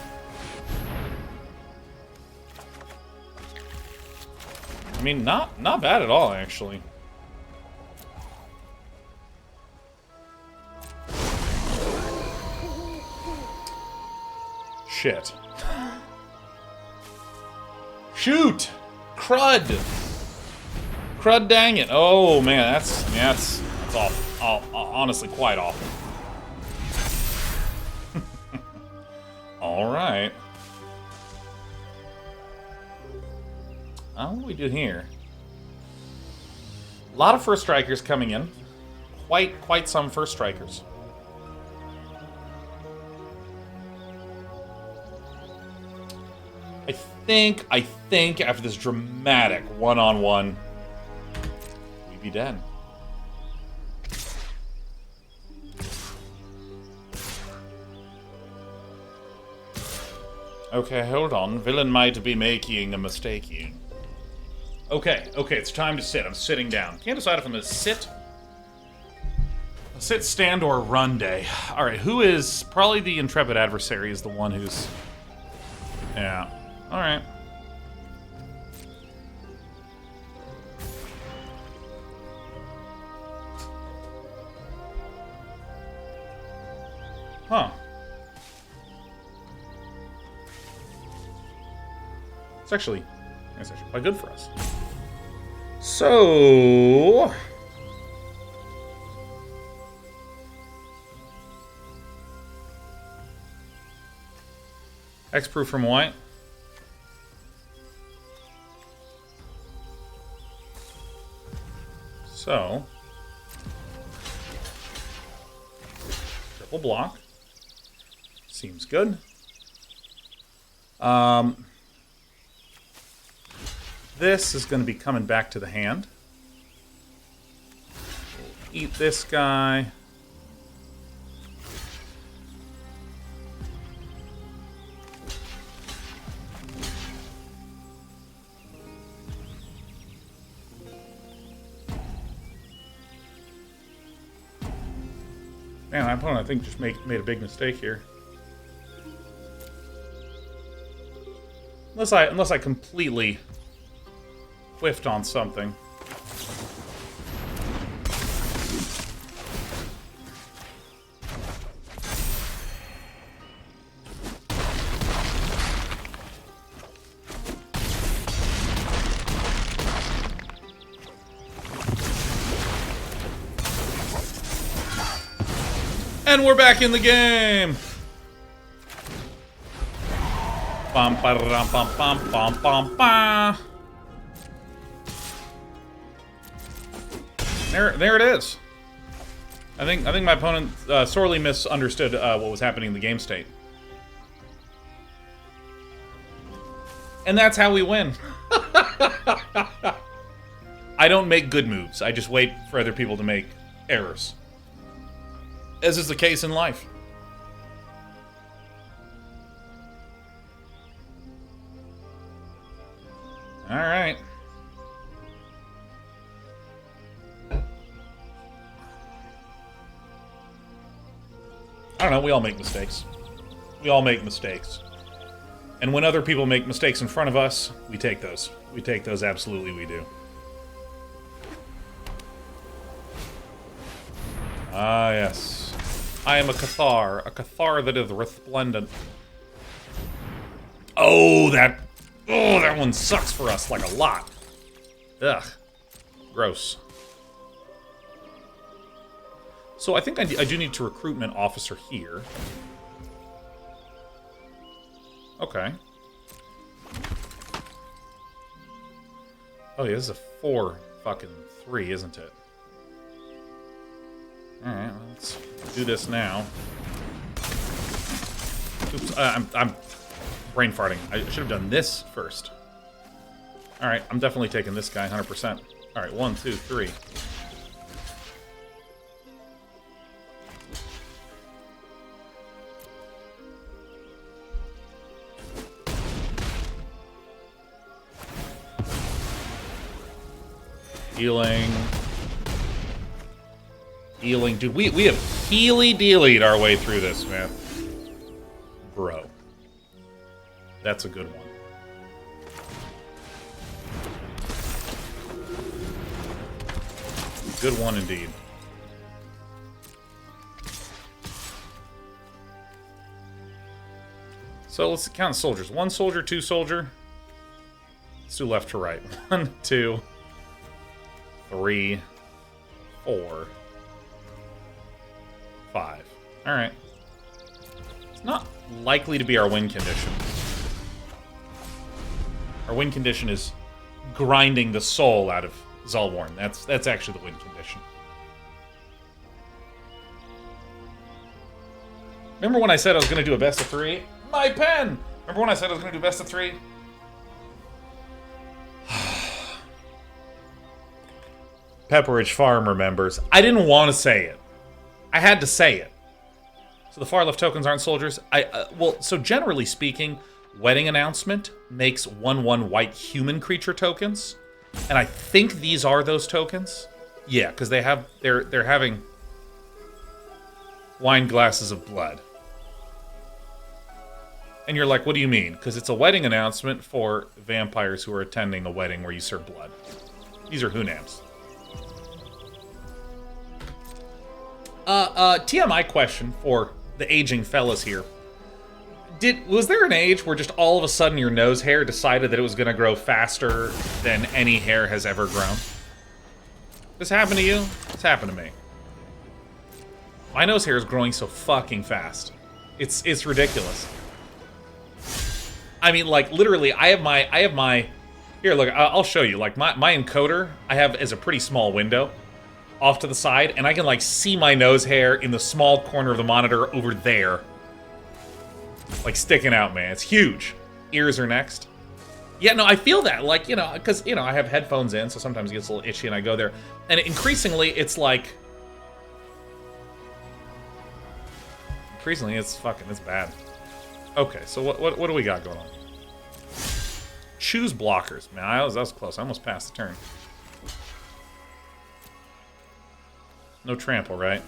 I mean, not bad at all, actually. Shit. Shoot! Crud! Crud dang it. Oh, man, that's awful. Honestly, quite awful. Alright. What do we do here? A lot of first strikers coming in. Quite some first strikers. I think after this dramatic one-on-one, we'd be dead. Okay, hold on. Villain might be making a mistake here. Okay, it's time to sit. I'm sitting down. Can't decide if I'm gonna sit, stand, or run day. Alright, who is... Probably the Intrepid Adversary is the one who's... Yeah. Alright. Huh. It's actually quite good for us. So... Hexproof from white. So... Triple block. Seems good. This is going to be coming back to the hand. We'll eat this guy. Man, my opponent, I think, just made a big mistake here. Unless I completely whiffed on something. And we're back in the game! Bum, ba-da-dum, bum, bum, bum, bum, ba. There it is. I think my opponent sorely misunderstood what was happening in the game state. And that's how we win. I don't make good moves. I just wait for other people to make errors. As is the case in life. All right. I don't know, we all make mistakes. We all make mistakes. And when other people make mistakes in front of us, we take those. We take those, absolutely we do. Ah, yes. I am a Cathar that is resplendent. Oh, that one sucks for us, like, a lot. Ugh. Gross. So I think I do need to Recruitment Officer here. Okay. Oh yeah, this is a 4 fucking 3, isn't it? Alright, well, let's do this now. Oops, I'm brain farting. I should have done this first. Alright, I'm definitely taking this guy 100%. Alright, 1, 2, 3. Healing. Healing. Dude, we have healy-dealied our way through this, man. Bro. That's a good one. Good one indeed. So let's count soldiers. 1 soldier, 2 soldier. Let's do left to right. 1, 2, 3, 4, 5. Alright. It's not likely to be our win condition. Our win condition is grinding the soul out of Zulwarn. That's actually the win condition. Remember when I said I was going to do a best of 3? My pen! Remember when I said I was going to do best of 3? Pepperidge Farm remembers. I didn't want to say it. I had to say it. So the far left tokens aren't soldiers. Well, so generally speaking, Wedding Announcement makes 1/1 white human creature tokens, and I think these are those tokens. Yeah, because they're having wine glasses of blood. And you're like, what do you mean? Because it's a wedding announcement for vampires who are attending a wedding where you serve blood. These are Hunams. TMI question for the aging fellas here. Was there an age where just all of a sudden your nose hair decided that it was going to grow faster than any hair has ever grown? This happened to you? It's happened to me. My nose hair is growing so fucking fast. It's ridiculous. I mean, like, literally, I have my here, look, I'll show you. Like, my encoder, I have as a pretty small window off to the side, and I can, like, see my nose hair in the small corner of the monitor over there. Like, sticking out, man. It's huge. Ears are next. Yeah, no, I feel that. Like, you know, because, you know, I have headphones in, so sometimes it gets a little itchy and I go there. And increasingly, it's like... Increasingly, it's bad. Okay, so what do we got going on? Choose blockers. Man, that was close. I almost passed the turn. No trample, right?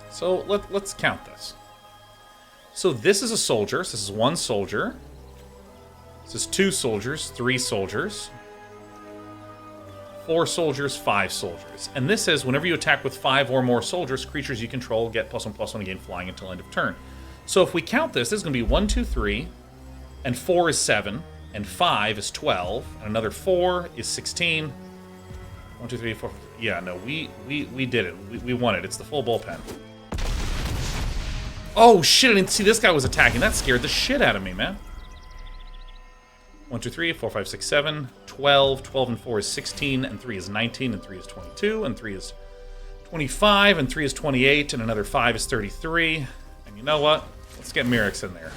So let's count this. So this is a soldier. So this is 1 soldier. This is 2 soldiers, 3 soldiers, 4 soldiers, 5 soldiers. And this says whenever you attack with 5 or more soldiers, creatures you control get +1/+1 and gain flying until end of turn. So if we count this, this is going to be 1, 2, 3, and 4 is 7. and 5 is 12, and another 4 is 16. 1, 2, 3, 4. Yeah, no, we did it. We won it. It's the full bullpen. Oh shit! I didn't see this guy was attacking. That scared the shit out of me, man. 1, 2, 3, 4, 5, 6, 7, 12. 12 and 4 is 16, and 3 is 19, and 3 is 22, and 3 is 25, and 3 is 28, and another 5 is 33. And you know what? Let's get Mirrex in there.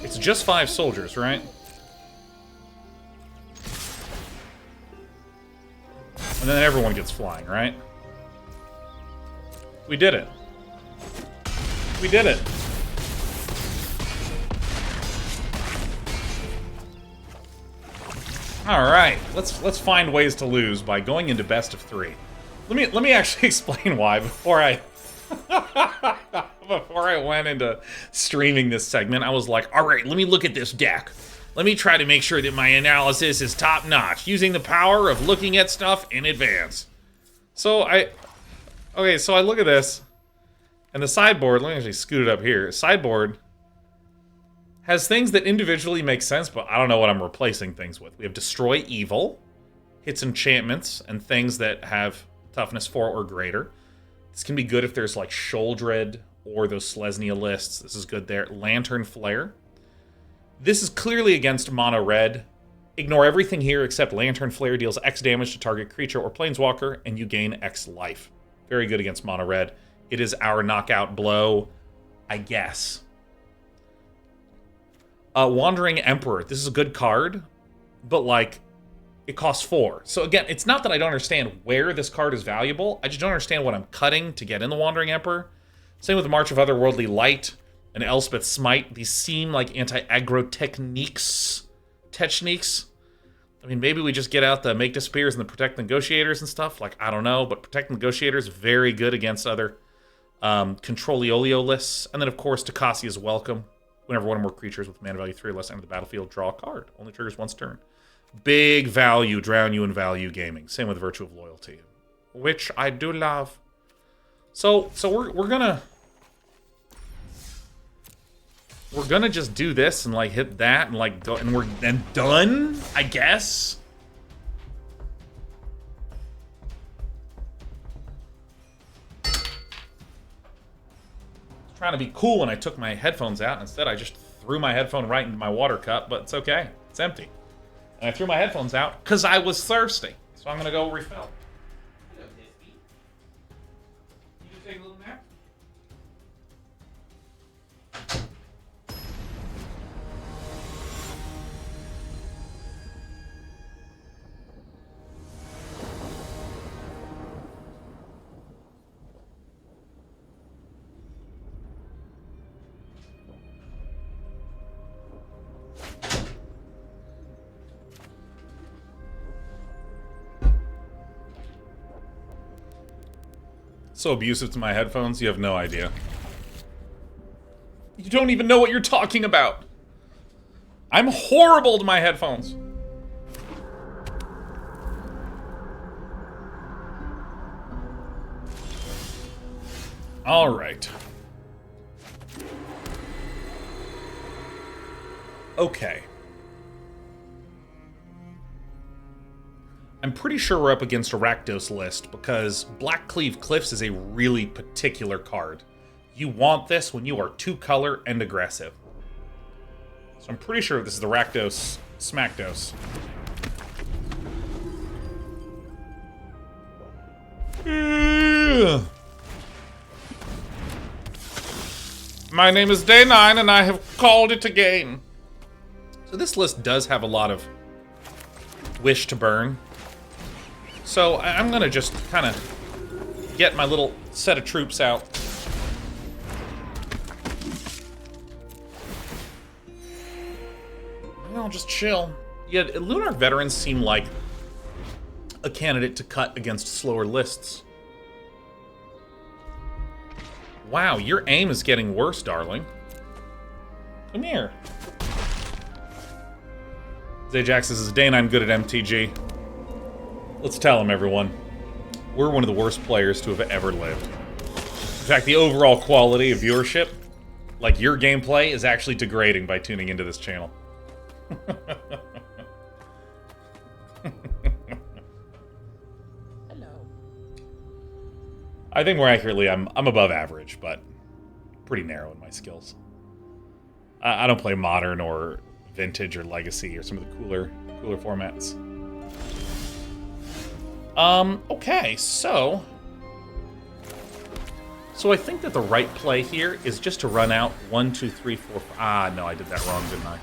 It's just 5 soldiers, right? And then everyone gets flying, right? We did it. We did it. All right, let's find ways to lose by going into best of 3. Let me actually explain why before I before I went into streaming this segment. I was like, all right, let me look at this deck. Let me try to make sure that my analysis is top notch, using the power of looking at stuff in advance. So I look at this, and the sideboard. Let me actually scoot it up here. Sideboard has things that individually make sense, but I don't know what I'm replacing things with. We have Destroy Evil, hits enchantments, and things that have toughness 4 or greater. This can be good if there's like Sholdred or those Selesnya lists. This is good there. Lantern Flare. This is clearly against mono red. Ignore everything here except Lantern Flare deals X damage to target creature or planeswalker, and you gain X life. Very good against mono red. It is our knockout blow, I guess. Wandering Emperor. This is a good card, but like, it costs 4. So again, it's not that I don't understand where this card is valuable. I just don't understand what I'm cutting to get in the Wandering Emperor. Same with the March of Otherworldly Light and Elspeth Smite. These seem like anti-aggro techniques. I mean, maybe we just get out the Make Disappears and the Protect the Negotiators and stuff. Like, I don't know, but Protect the Negotiators very good against other Controliolio lists. And then, of course, Tocasia is welcome. Whenever one or more creatures with mana value 3 or less enter the battlefield, draw a card. Only triggers once turn. Big value, drown you in value gaming. Same with Virtue of Loyalty, which I do love. So we're gonna just do this and like hit that and like go, and we're then done, I guess. Trying to be cool when I took my headphones out. Instead, I just threw my headphone right into my water cup, but it's okay. It's empty. And I threw my headphones out because I was thirsty. So I'm going to go refill. You just take a little nap? So abusive to my headphones, you have no idea. You don't even know what you're talking about. I'm horrible to my headphones. All right. Okay. I'm pretty sure we're up against a Rakdos list because Blackcleave Cliffs is a really particular card. You want this when you are 2-color and aggressive. So I'm pretty sure this is the Rakdos Smackdos. My name is Day 9 and I have called it again. So this list does have a lot of Wish to Burn. So I'm gonna just kind of get my little set of troops out. I'll just chill. Yeah, Lunarch Veterans seem like a candidate to cut against slower lists. Wow, your aim is getting worse, darling. Come here. Zajax says, Day 9 good at MTG. Let's tell him, everyone. We're one of the worst players to have ever lived. fact, the overall quality of viewership, like your gameplay, is actually degrading by tuning into this channel. Hello. I think more accurately, I'm above average, but pretty narrow in my skills. I don't play Modern or Vintage or Legacy or some of the cooler formats. Okay, so I think that the right play here is just to run out 1, 2, 3, 4, 5. Ah, no, I did that wrong, didn't I?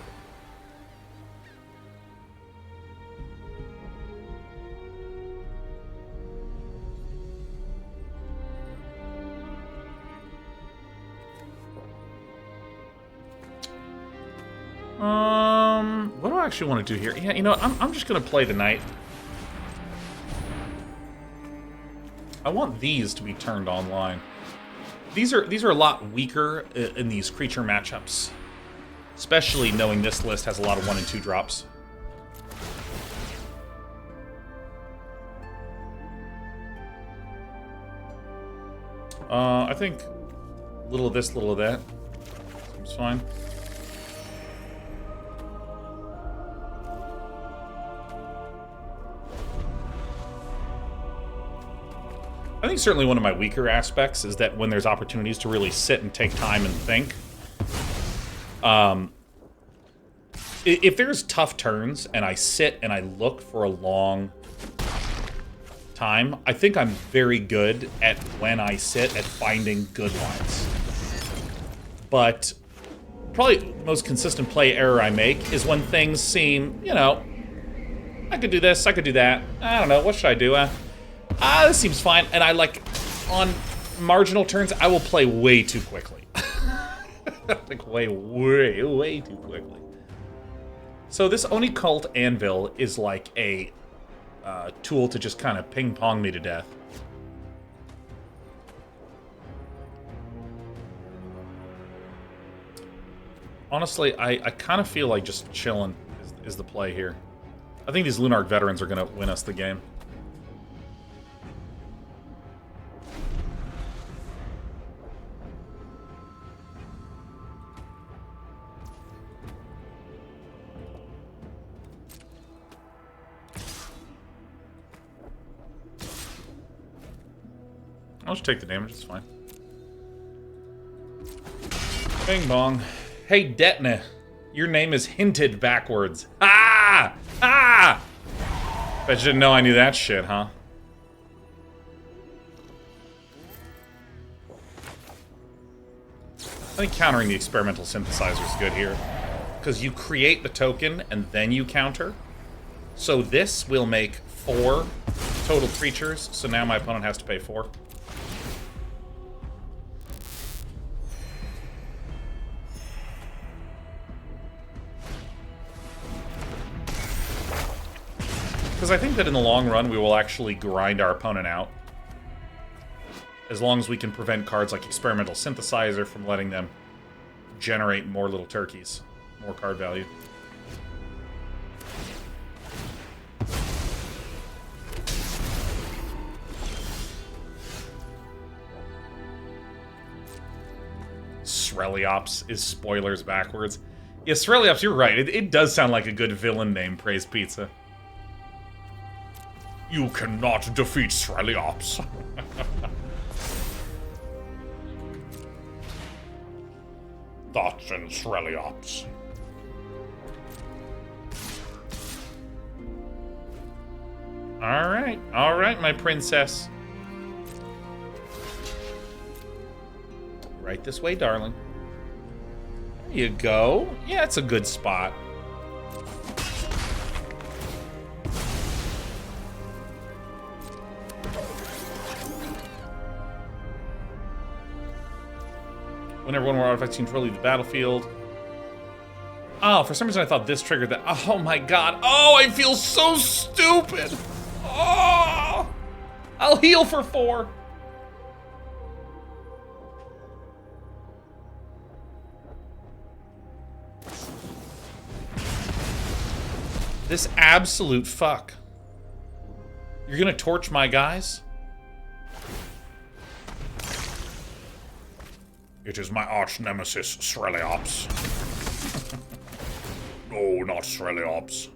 What do I actually want to do here? Yeah, you know, I'm just gonna play the Knight. I want these to be turned online. These are a lot weaker in these creature matchups, especially knowing this list has a lot of 1 and 2 drops. I think little of this, little of that seems fine. I think certainly one of my weaker aspects is that when there's opportunities to really sit and take time and think, if there's tough turns and I sit and I look for a long time, I think I'm very good at when I sit at finding good lines. But probably the most consistent play error I make is when things seem, you know, I could do this, I could do that. I don't know, what should I do? This seems fine. And I like, on marginal turns, I will play way too quickly. Like way too quickly. So this Oni Cult Anvil is like a tool to just kind of ping-pong me to death. Honestly, I kind of feel like just chilling is the play here. I think these Lunarch Veterans are going to win us the game. I'll just take the damage, it's fine. Bing bong. Hey, Detna, your name is hinted backwards. Ah! Ah! Bet you didn't know I knew that shit, huh? I think countering the experimental synthesizer is good here. Because you create the token and then you counter. So this will make 4 total creatures, so now my opponent has to pay 4. Because I think that in the long run, we will actually grind our opponent out. As long as we can prevent cards like Experimental Synthesizer from letting them generate more little turkeys. More card value. Sreliops is spoilers backwards. Yeah, Sreliops, you're right. It does sound like a good villain name, Praise Pizza. You cannot defeat Sreliops. Thoughts and Sreliops. Alright, my princess. Right this way, darling. There you go. Yeah, it's a good spot. Whenever one more artifact can leave the battlefield. Oh, for some reason I thought this triggered that. Oh my god. Oh, I feel so stupid. Oh! I'll heal for 4. This absolute fuck. You're gonna torch my guys? It is my arch nemesis, Sreliops. No, not Sreliops.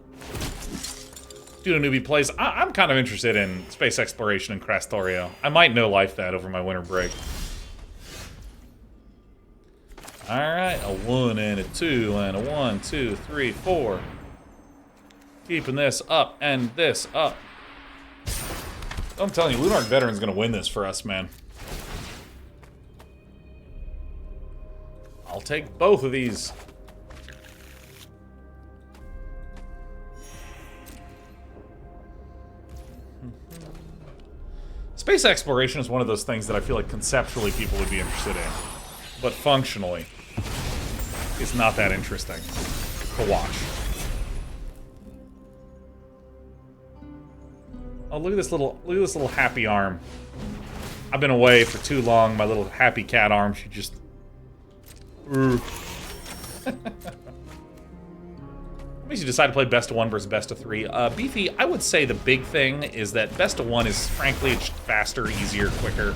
Dude, a newbie plays. I'm kind of interested in space exploration in Krastorio. I might know life that over my winter break. Alright, a 1 and a 2 and a 1, 2, 3, 4. Keeping this up and this up. I'm telling you, Lunarch Veteran's gonna win this for us, man. I'll take both of these. Space exploration is one of those things that I feel like conceptually people would be interested in. But functionally, it's not that interesting to watch. Oh, look at this little happy arm. I've been away for too long. My little happy cat arm, she just... What makes you decide to play best of 1 versus best of 3? Beefy, I would say the big thing is that best of 1 is, frankly, it's faster, easier, quicker.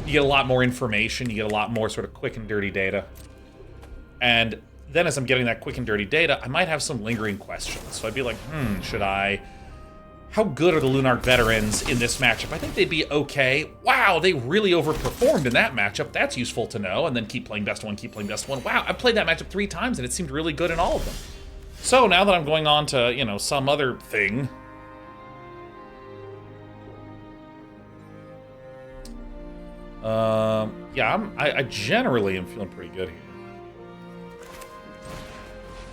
You get a lot more information, you get a lot more sort of quick and dirty data. And then as I'm getting that quick and dirty data, I might have some lingering questions. So I'd be like, should I... How good are the Lunarch Veterans in this matchup? I think they'd be okay. Wow, they really overperformed in that matchup. That's useful to know. And then keep playing best of 1, keep playing best of 1. Wow, I played that matchup 3 times and it seemed really good in all of them. So now that I'm going on to, you know, some other thing... yeah, I generally am feeling pretty good here.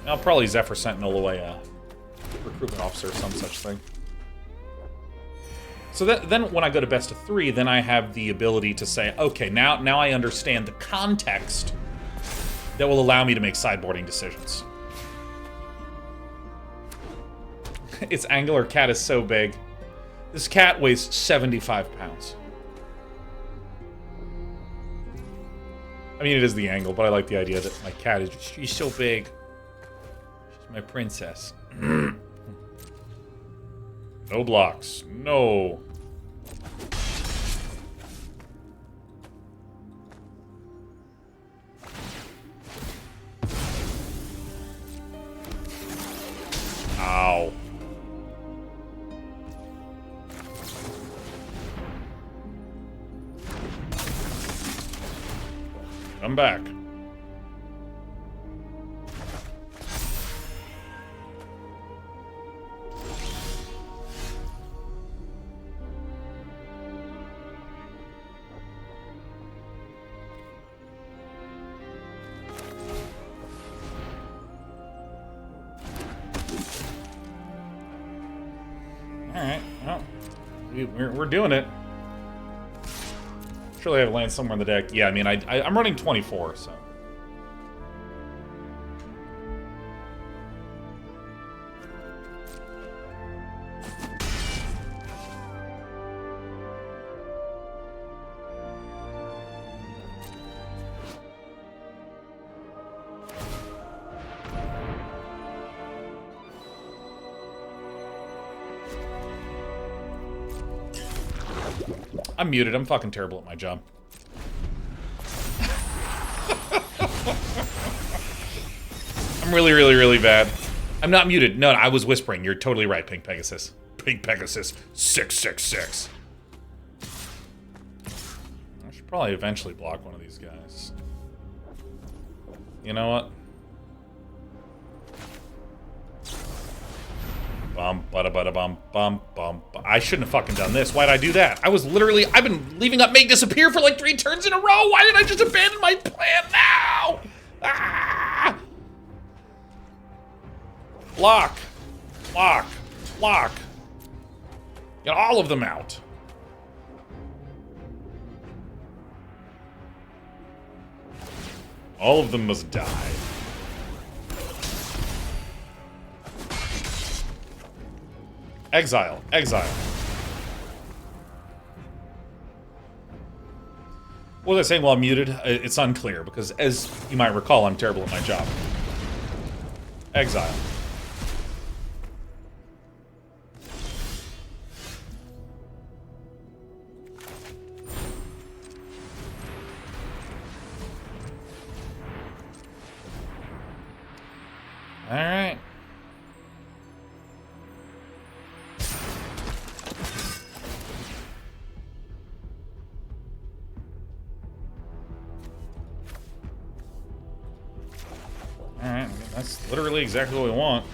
I'll probably Zephyr Sentinel away a Recruitment Officer or some such thing. So then when I go to best of 3, then I have the ability to say, okay, now I understand the context that will allow me to make sideboarding decisions. Its angular cat is so big. This cat weighs 75 pounds. I mean, it is the angle, but I like the idea that my cat is just, she's so big. She's my princess. No blocks. No. Ow. Come back. Alright, well, we're doing it. Surely I have land somewhere in the deck. Yeah, I mean, I'm running 24, so. I'm muted. I'm fucking terrible at my job. I'm really, really, really bad. I'm not muted. No, I was whispering. You're totally right, Pink Pegasus. Pink Pegasus 666. I should probably eventually block one of these guys. You know what? Bum, bada, bada, bum, bum, bum. I shouldn't have fucking done this. Why'd I do that? I've been leaving up Make Disappear for like 3 turns in a row. Why did I just abandon my plan now? Ah! Block. Block. Block. Get all of them out. All of them must die. Exile. Exile. What was I saying while muted? It's unclear, because as you might recall, I'm terrible at my job. Exile. Alright. Alright, I mean, that's literally exactly what we want.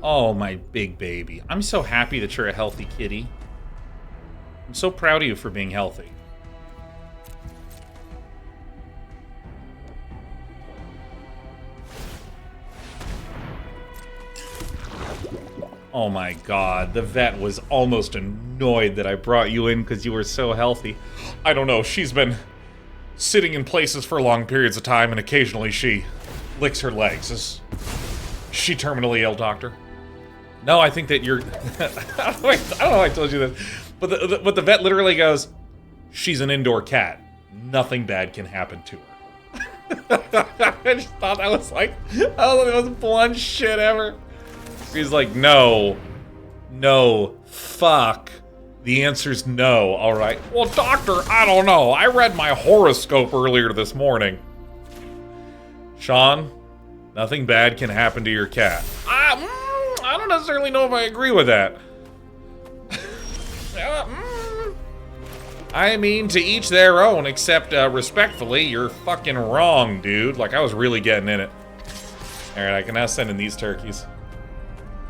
Oh, my big baby. I'm so happy that you're a healthy kitty. I'm so proud of you for being healthy. Oh my god, the vet was almost annoyed that I brought you in because you were so healthy. I don't know, she's been sitting in places for long periods of time and occasionally she licks her legs. Is she terminally ill, doctor? No, I think that you're... I don't know if I told you this, but the vet literally goes, she's an indoor cat. Nothing bad can happen to her. I just thought that was like, oh, the most blunt shit ever. He's like, no, fuck. The answer's no, alright. Well, doctor, I don't know. I read my horoscope earlier this morning. Sean, nothing bad can happen to your cat. I don't necessarily know if I agree with that. I mean, to each their own, except respectfully, you're fucking wrong, dude. Like, I was really getting in it. Alright, I can now send in these turkeys.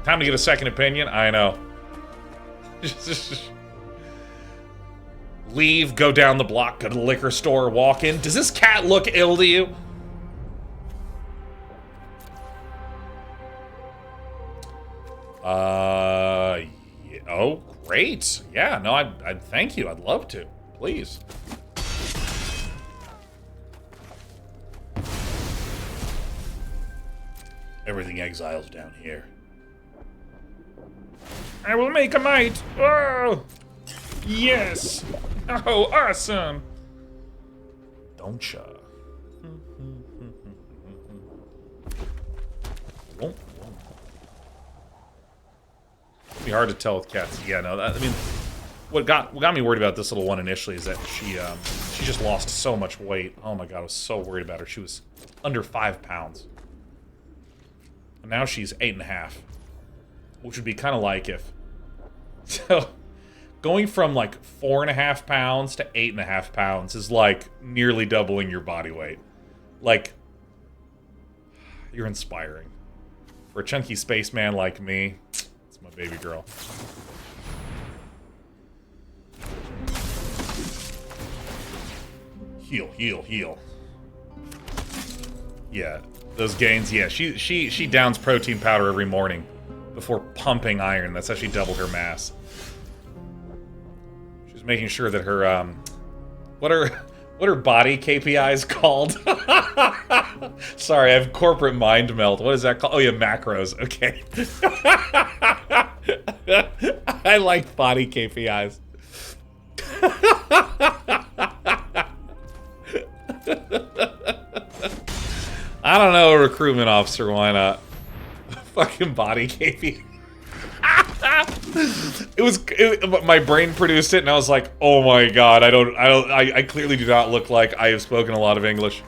Time to get a second opinion? I know. Leave, go down the block, go to the liquor store, walk in. Does this cat look ill to you? Yeah. Oh, great. Yeah, no, I'd thank you. I'd love to. Please. Everything exiles down here. I will make a mite. Oh, yes. Oh, awesome. Don't ya? Won't. It'd be hard to tell with cats. Yeah, no. I mean, what got me worried about this little one initially is that she just lost so much weight. Oh my god, I was so worried about her. She was under 5 pounds. And now she's 8.5. Which would be kind of like if... So, going from like 4.5 pounds to 8.5 pounds is like nearly doubling your body weight. Like, you're inspiring. For a chunky spaceman like me, it's my baby girl. Heal, heal, heal. Yeah, those gains, yeah, she downs protein powder every morning before pumping iron. That's how she doubled her mass. She's making sure that her, what are body KPIs called? Sorry, I have corporate mind melt. What is that called? Oh yeah, macros. Okay. I like body KPIs. I don't know, a recruitment officer, why not? Fucking body KP. My brain produced it, and I was like, oh my god, I clearly do not look like I have spoken a lot of English.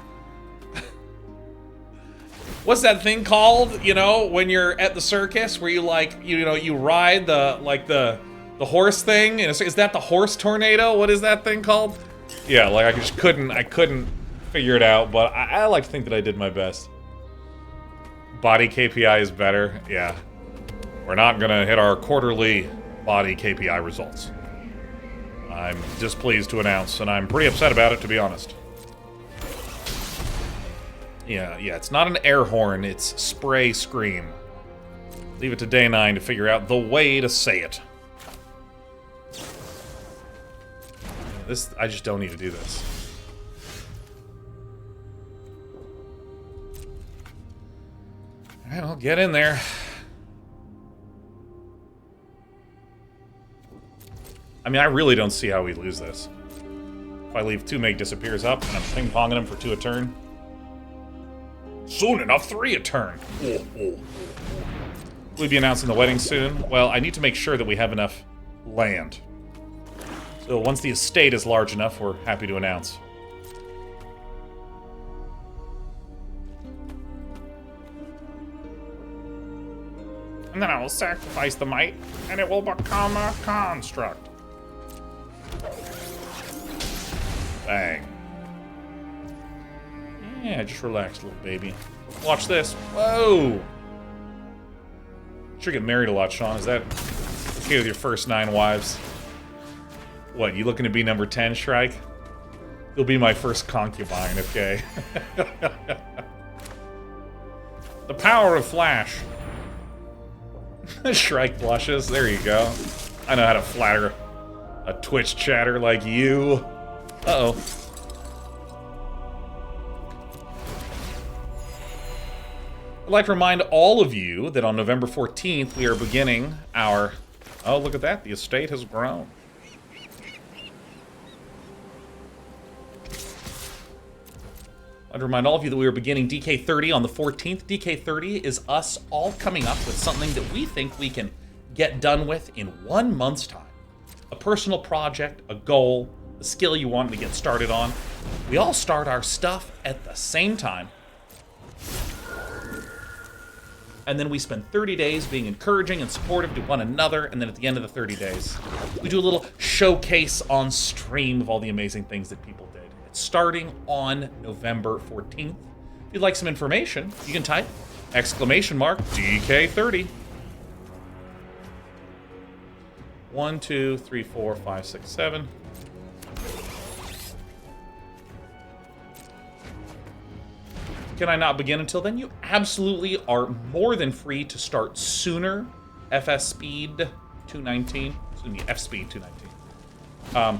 What's that thing called, you know, when you're at the circus, where you like, you know, you ride the horse thing? Is that the horse tornado? What is that thing called? Yeah, like I just couldn't figure it out, but I like to think that I did my best. Body KPI is better, yeah. We're not gonna hit our quarterly body KPI results. I'm displeased to announce, and I'm pretty upset about it, to be honest. Yeah, it's not an air horn, it's spray scream. Leave it to Day 9 to figure out the way to say it. I just don't need to do this. Alright, I'll get in there. I mean, I really don't see how we lose this. If I leave 2 Make Disappears up, and I'm ping-ponging them for 2 a turn. Soon enough, 3 a turn. We'll be announcing the wedding soon. Well, I need to make sure that we have enough land. So once the estate is large enough, we're happy to announce. And then I will sacrifice the Might, and it will become a construct. Bang. Yeah, just relax, little baby. Watch this. Whoa! Should get married a lot, Sean. Is that okay with your first 9 wives? What, you looking to be number 10, Shrike? You'll be my first concubine, okay? The power of Flash. Shrike blushes. There you go. I know how to flatter a Twitch chatter like you. Uh-oh. I'd like to remind all of you that on November 14th, we are beginning our... Oh, look at that. The estate has grown. I'd remind all of you that we are beginning DK30 on the 14th. DK30 is us all coming up with something that we think we can get done with in 1 month's time. A personal project, a goal, a skill you want to get started on. We all start our stuff at the same time. And then we spend 30 days being encouraging and supportive to one another, and then at the end of the 30 days, we do a little showcase on stream of all the amazing things that people did. It's starting on November 14th. If you'd like some information, you can type !DK30. 1, 2, 3, 4, 5, 6, 7. Can I not begin until then? You absolutely are more than free to start sooner. FS Speed 219. Excuse me, F Speed 219.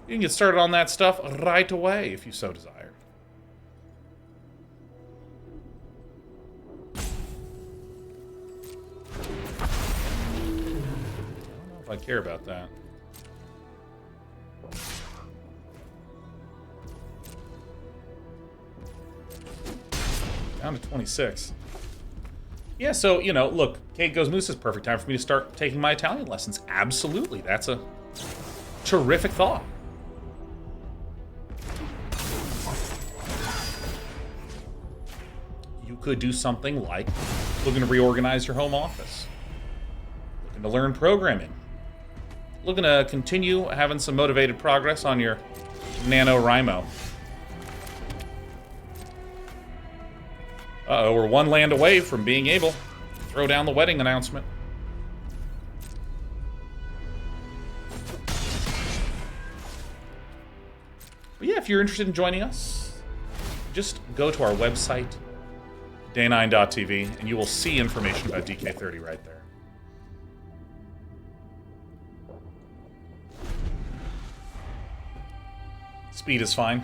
You can get started on that stuff right away if you so desire. I don't know if I care about that. Down to 26. Yeah, so, you know, look, Kate Goes Moose is perfect time for me to start taking my Italian lessons. Absolutely, that's a terrific thought. You could do something like looking to reorganize your home office, looking to learn programming, looking to continue having some motivated progress on your NaNoWriMo. Uh-oh, we're one land away from being able to throw down the wedding announcement. But yeah, if you're interested in joining us, just go to our website, day9.tv, and you will see information about DK30 right there. Speed is fine.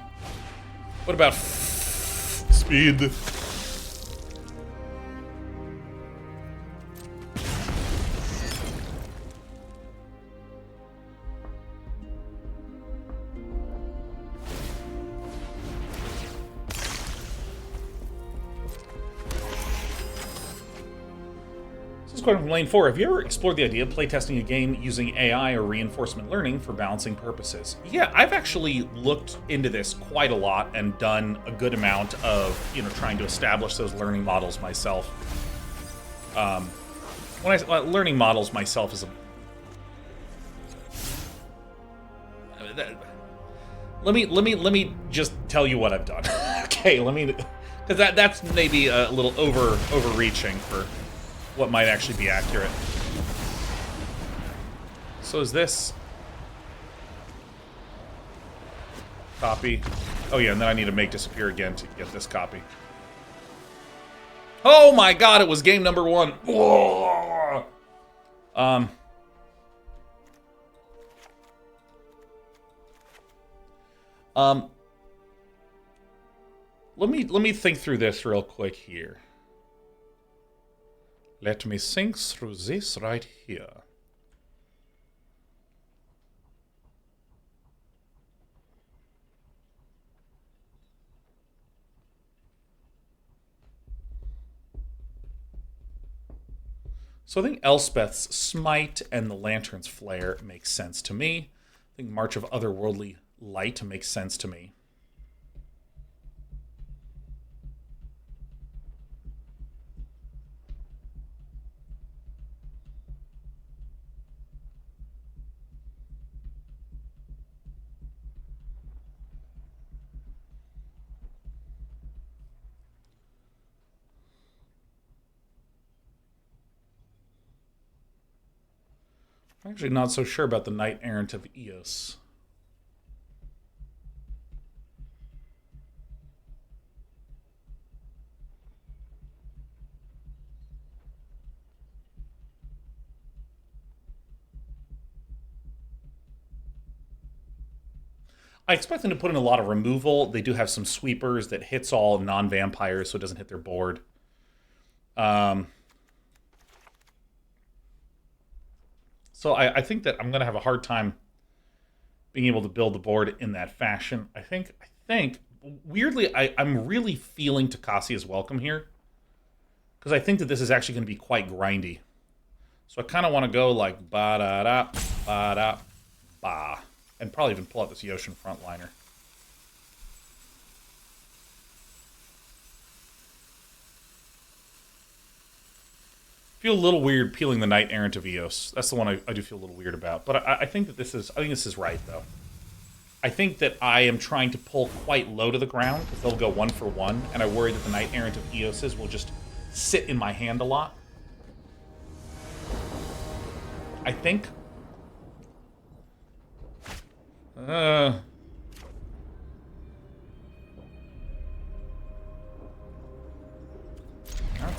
What about speed? From Lane 4, have you ever explored the idea of playtesting a game using AI or reinforcement learning for balancing purposes? Yeah, I've actually looked into this quite a lot and done a good amount of, you know, trying to establish those learning models myself. When I learning models myself is a... Let me just tell you what I've done. Okay, let me, because that's maybe a little overreaching for what might actually be accurate. So is this copy? Oh yeah, and then I need to make disappear again to get this copy. Oh my god, it was game number 1. Whoa! Let me think through this real quick here. Let me think through this right here. So I think Elspeth's Smite and the Lantern's Flare makes sense to me. I think March of Otherworldly Light makes sense to me. I'm actually not so sure about the Knight-Errant of Eos. I expect them to put in a lot of removal. They do have some sweepers that hits all non-vampires, so it doesn't hit their board. So I think that I'm going to have a hard time being able to build the board in that fashion. I think weirdly, I'm really feeling Tocasia's welcome here. Because I think that this is actually going to be quite grindy. So I kind of want to go like ba-da-da, ba-da, ba. And probably even pull out this Yotian Frontliner. Feel a little weird peeling the Knight-Errant of Eos. That's the one I do feel a little weird about. But I think that this is right, though. I think that I am trying to pull quite low to the ground, because they'll go 1 for 1, and I worry that the Knight-Errant of Eoses will just sit in my hand a lot. I think.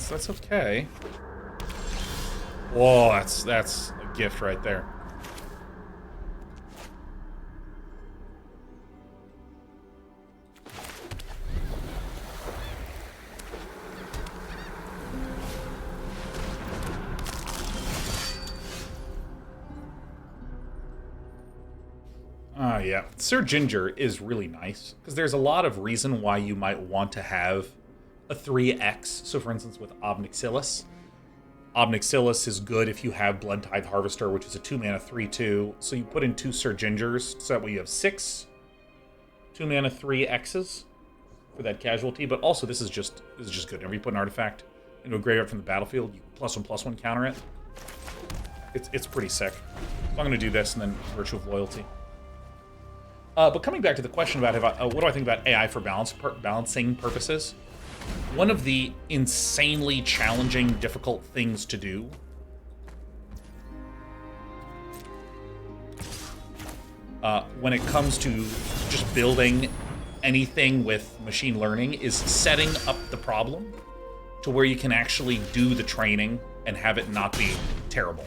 That's okay. Whoa, that's a gift right there. Yeah. Sir Ginger is really nice, because there's a lot of reason why you might want to have a 3X. So, for instance, with Obnixilis. Obnixilis is good if you have Blood Tithe Harvester, which is a 2-mana 3/2. So you put in 2 Sir Gingers, so that way you have 6 2-mana 3Xs for that casualty. But also, this is just good. Whenever you put an artifact into a graveyard from the battlefield, you +1/+1 counter it. It's pretty sick. So I'm going to do this and then Virtue of Loyalty. But coming back to the question about what do I think about AI for balancing purposes, one of the insanely challenging, difficult things to do when it comes to just building anything with machine learning is setting up the problem to where you can actually do the training and have it not be terrible.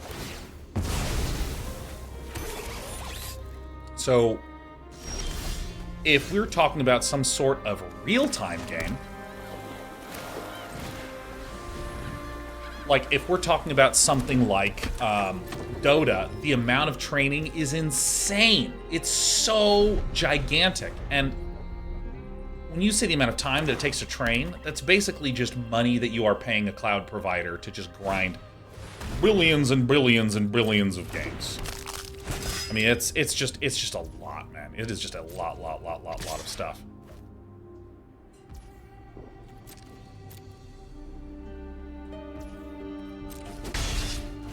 So, if we're talking about some sort of real-time game, like if we're talking about something like Dota, the amount of training is insane. It's so gigantic. And when you say the amount of time that it takes to train, that's basically just money that you are paying a cloud provider to just grind billions and billions and billions of games. I mean, it's just a lot, man. It is just a lot of stuff.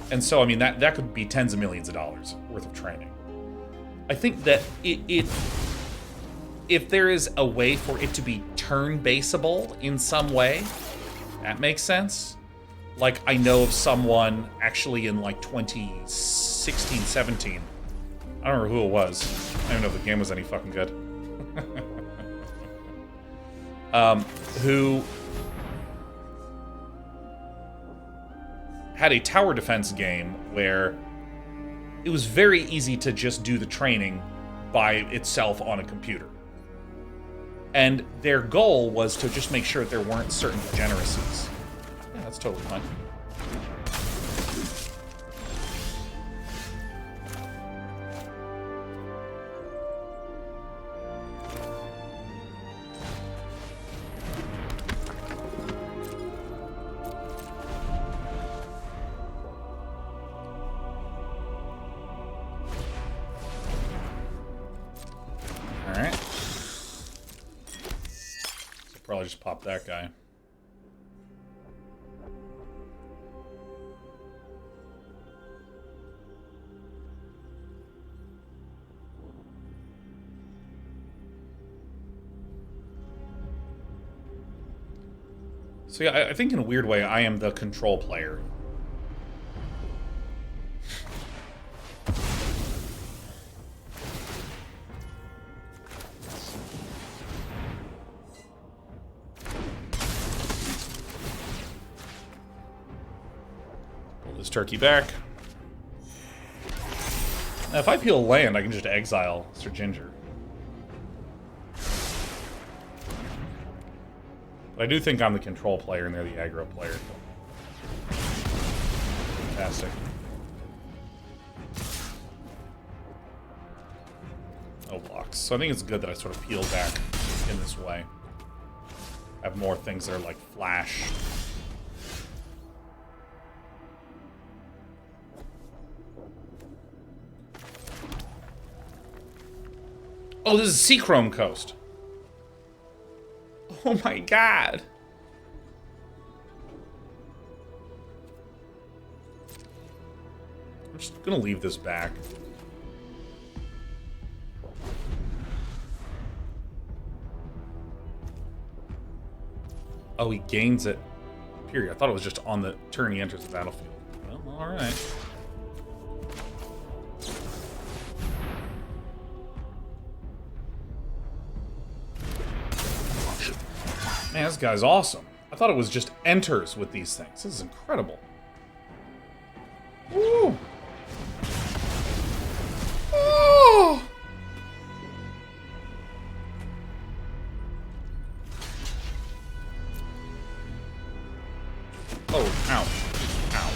And so, I mean, that could be tens of millions of dollars worth of training. I think that if there is a way for it to be turn-baseable in some way, that makes sense. Like, I know of someone actually in, like, 2016, 17. I don't remember who it was. I don't even know if the game was any fucking good. Who had a tower defense game where it was very easy to just do the training by itself on a computer. And their goal was to just make sure that there weren't certain degeneracies. Yeah, that's totally fine. Probably just pop that guy. So yeah, I think in a weird way, I am the control player. turkey back. Now, if I peel land, I can just exile Sir Ginger. But I do think I'm the control player and they're the aggro player. Fantastic. No blocks. So I think it's good that I sort of peel back in this way. Have more things that are like flash. Oh, this is Seachrome Coast. Oh my god. I'm just gonna leave this back. Oh, he gains it. Period. I thought it was just on the turn he enters the battlefield. Well, alright. Man, this guy's awesome. I thought it was just enters with these things. This is incredible. Woo! Oh! Oh, ouch. Ow.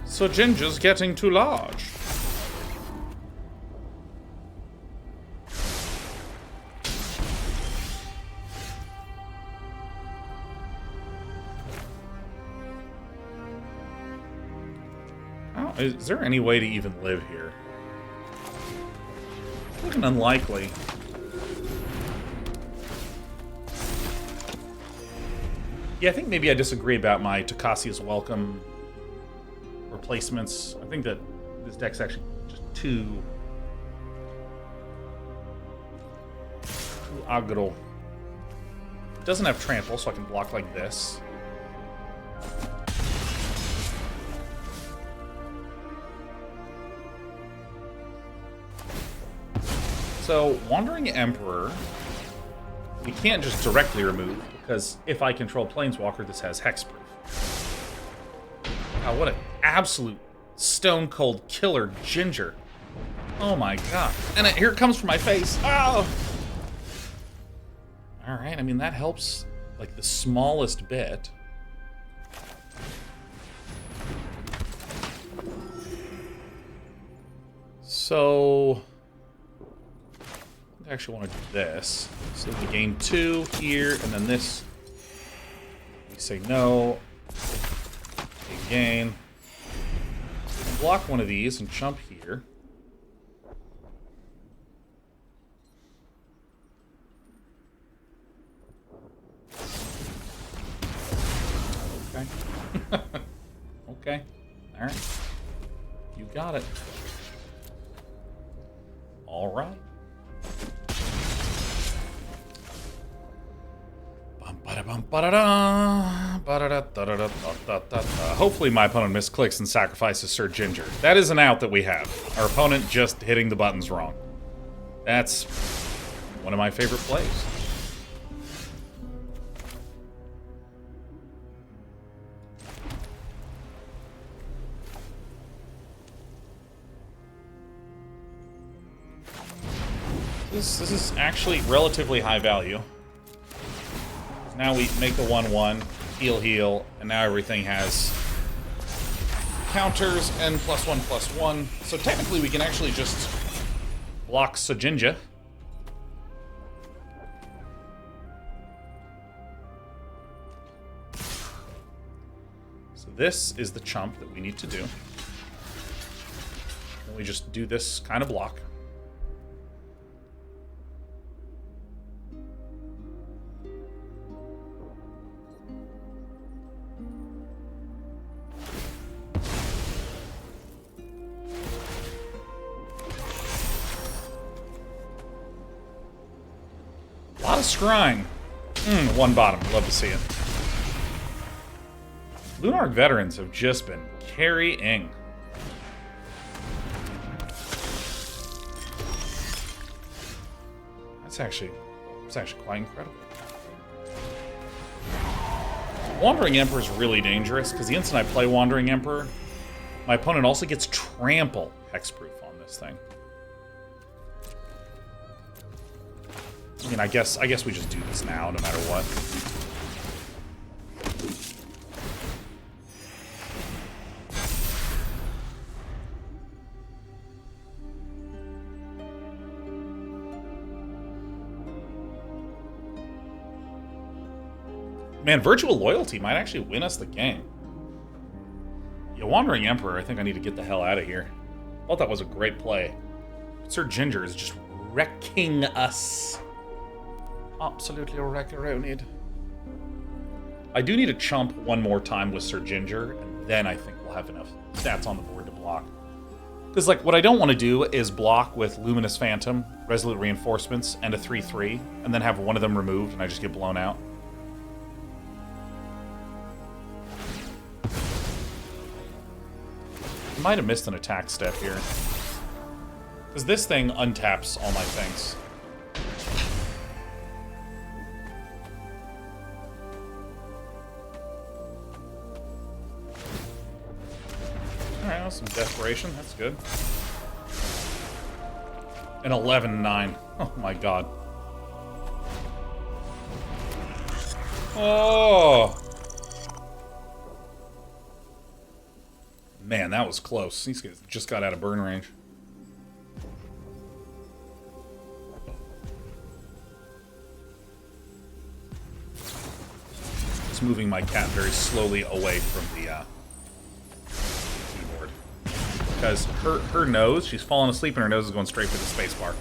So Ginger's getting too large. Is there any way to even live here? It's looking unlikely. Yeah, I think maybe I disagree about my Tocasia's Welcome replacements. I think that this deck's actually just too aggro. It doesn't have trample, so I can block like this. So, Wandering Emperor, we can't just directly remove, because if I control Planeswalker, this has Hexproof. Wow, what an absolute stone-cold killer Ginger. Oh my god. And here it comes from my face. Oh! Alright, I mean, that helps, like, the smallest bit. So... I actually want to do this. So we gain 2 here, and then this. We say no. We gain. Block one of these and jump here. Okay. Okay. Alright. You got it. Alright. Hopefully my opponent misclicks and sacrifices Sir Ginger. That is an out that we have. Our opponent just hitting the buttons wrong. That's one of my favorite plays. This is actually relatively high value. Now we make the 1/1, heal, and now everything has counters and +1/+1. So technically we can actually just block Sajinja. So this is the chump that we need to do. And we just do this kind of block. Scrying. One bottom. Love to see it. Lunarch Veterans have just been carrying. It's actually quite incredible. Wandering Emperor is really dangerous, because the instant I play Wandering Emperor, my opponent also gets Trample Hexproof on this thing. I mean, I guess we just do this now, no matter what. Man, Virtual Loyalty might actually win us the game. Yeah, Wandering Emperor, I think I need to get the hell out of here. I thought that was a great play. Sir Ginger is just wrecking us. Absolutely wreck-a-rooned. I do need to chump one more time with Sir Ginger, and then I think we'll have enough stats on the board to block. Because, like, what I don't want to do is block with Luminous Phantom, Resolute Reinforcements, and a 3/3, and then have one of them removed and I just get blown out. I might have missed an attack step here. Because this thing untaps all my things. Alright, well, some desperation. That's good. An 11-9. Oh my god. Oh! Man, that was close. These guys just got out of burn range. Just moving my cat very slowly away from the keyboard. Because her nose, she's falling asleep and her nose is going straight for the spacebar.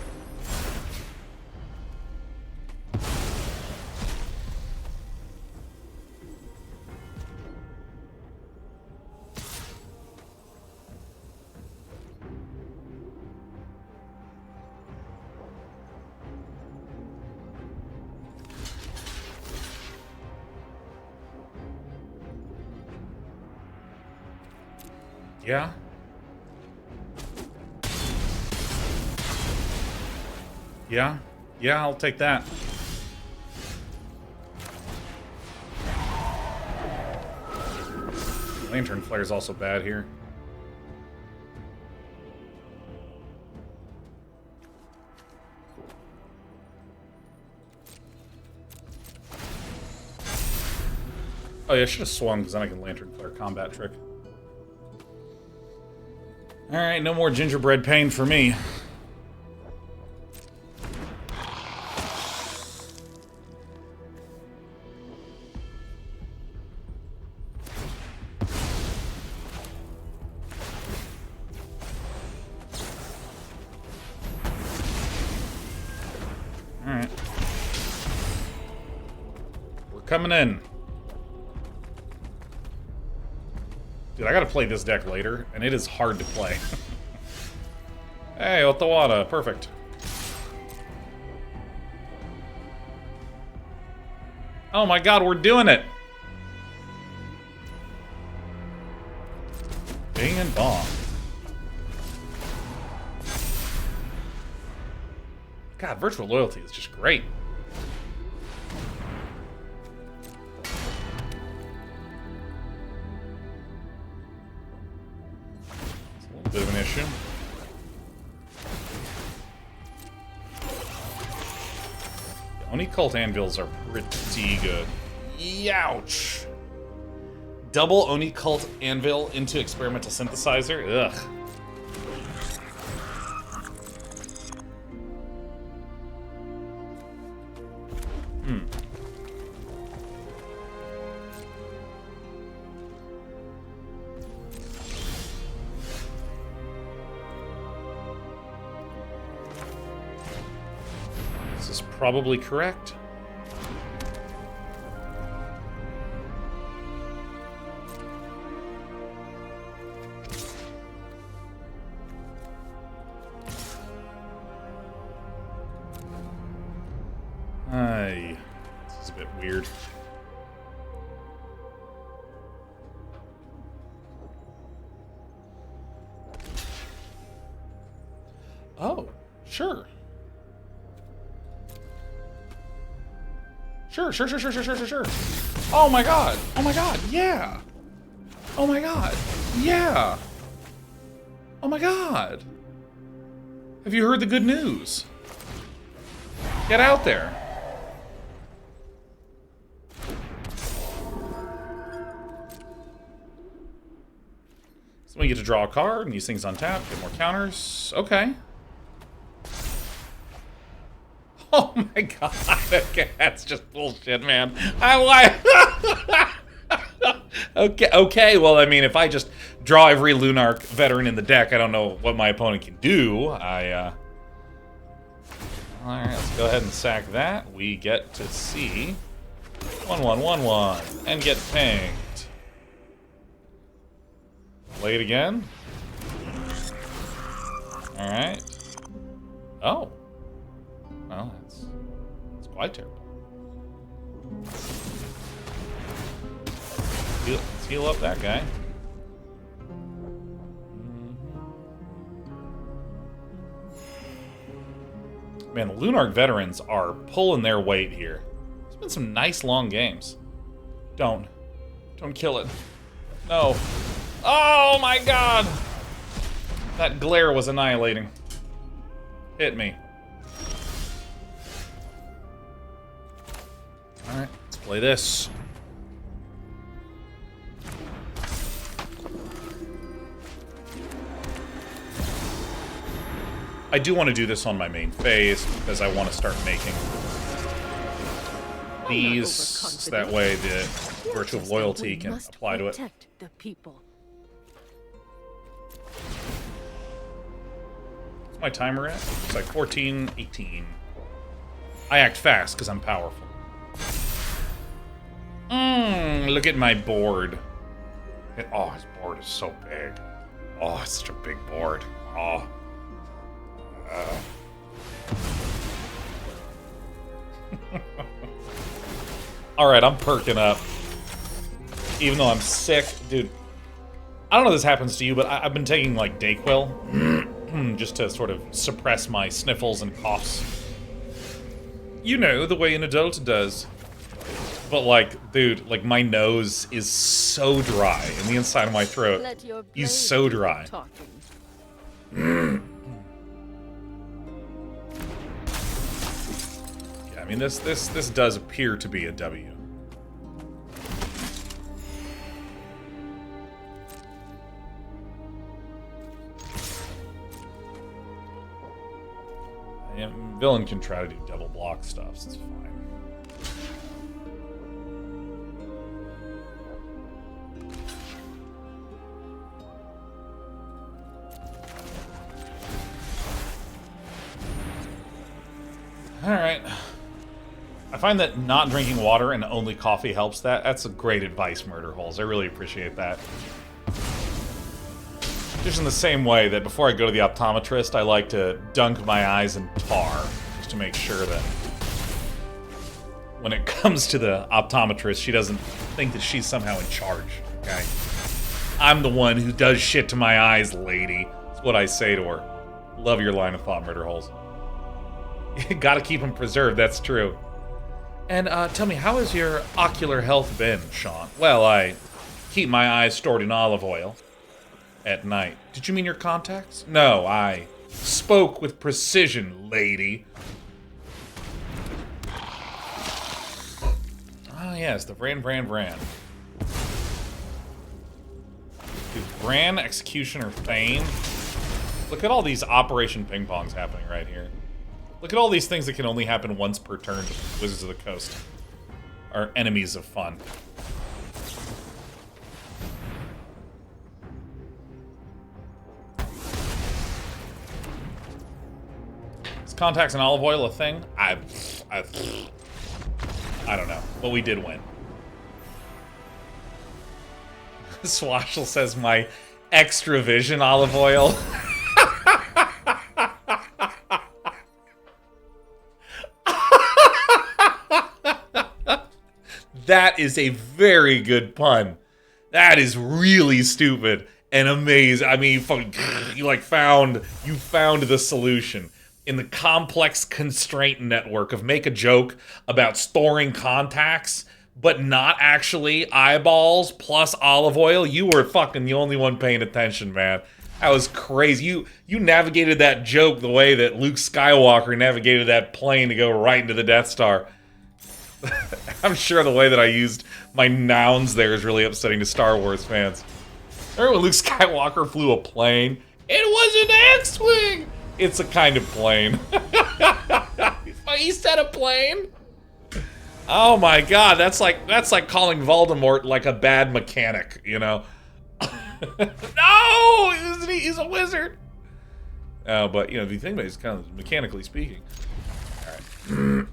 Yeah. Yeah. Yeah, I'll take that. Lantern Flare is also bad here. Oh yeah, I should have swung because then I can Lantern Flare combat trick. Alright, no more gingerbread pain for me. Alright. We're coming in. Dude, I gotta play this deck later, and it is hard to play. Hey, Otawara, perfect. Oh my god, we're doing it! Bing and bong. God, Virtual Loyalty is just great. Bit of an issue. The Oni Cult Anvils are pretty good. Youch! Double Oni Cult Anvil into Experimental Synthesizer? Ugh. Probably correct. This is a bit weird. Oh, sure. Sure. Oh my god. Oh my god. Yeah. Oh my god. Yeah. Oh my god. Have you heard the good news? Get out there. So we get to draw a card, and these things untap, get more counters. Okay. Oh my god. Okay, that's just bullshit, man. Okay, well, I mean, if I just draw every Lunarch Veteran in the deck, I don't know what my opponent can do. Alright, let's go ahead and sack that. We get to see 1/1/1/1 and get pinged. Play it again. Alright. Oh. Well, that's quite terrible. Let's heal up that guy. Man, the Lunarch Veterans are pulling their weight here. It's been some nice long games. Don't kill it. No. Oh my god! That glare was annihilating. Hit me. Alright, let's play this. I do want to do this on my main phase because I want to start making these so that way the virtue of loyalty can apply to it. The people. What's my timer at? It's like 14, 18. I act fast because I'm powerful. Look at my board. Oh, his board is so big. Oh, it's such a big board. Oh. Alright, I'm perking up. Even though I'm sick. Dude, I don't know if this happens to you, but I've been taking, like, Dayquil. Just to sort of suppress my sniffles and coughs. You know, the way an adult does. But, like, dude, like, my nose is so dry. And the inside of my throat is so dry. I mean, this does appear to be a W. Yeah, villain can try to do double block stuff, so it's fine. Alright. I find that not drinking water and only coffee helps that. That's a great advice, Murder Holes. I really appreciate that. Just in the same way that before I go to the optometrist, I like to dunk my eyes in tar, just to make sure that when it comes to the optometrist, she doesn't think that she's somehow in charge, okay? I'm the one who does shit to my eyes, lady. That's what I say to her. Love your line of thought, Murder Holes. You gotta keep them preserved, that's true. And tell me, how has your ocular health been, Sean? Well, I keep my eyes stored in olive oil at night. Did you mean your contacts? No, I spoke with precision, lady. Ah, yes, the Vran. Dude, Vran, Executioner, Thane. Look at all these Operation Ping Pongs happening right here. Look at all these things that can only happen once per turn to Wizards of the Coast. Are enemies of fun. Is contacts and olive oil a thing? I don't know, but we did win. Swashel says my extra vision olive oil. That is a very good pun. That is really stupid and amazing. I mean, you found the solution in the complex constraint network of make a joke about storing contacts, but not actually eyeballs plus olive oil. You were fucking the only one paying attention, man. That was crazy. You navigated that joke the way that Luke Skywalker navigated that plane to go right into the Death Star. I'm sure the way that I used my nouns there is really upsetting to Star Wars fans. Remember when Luke Skywalker flew a plane? It was an X-Wing! It's a kind of plane. He said a plane? Oh my god, that's like calling Voldemort like a bad mechanic, you know? No! He's a wizard! But, you know, if you think about it, he's kind of mechanically speaking. Alright.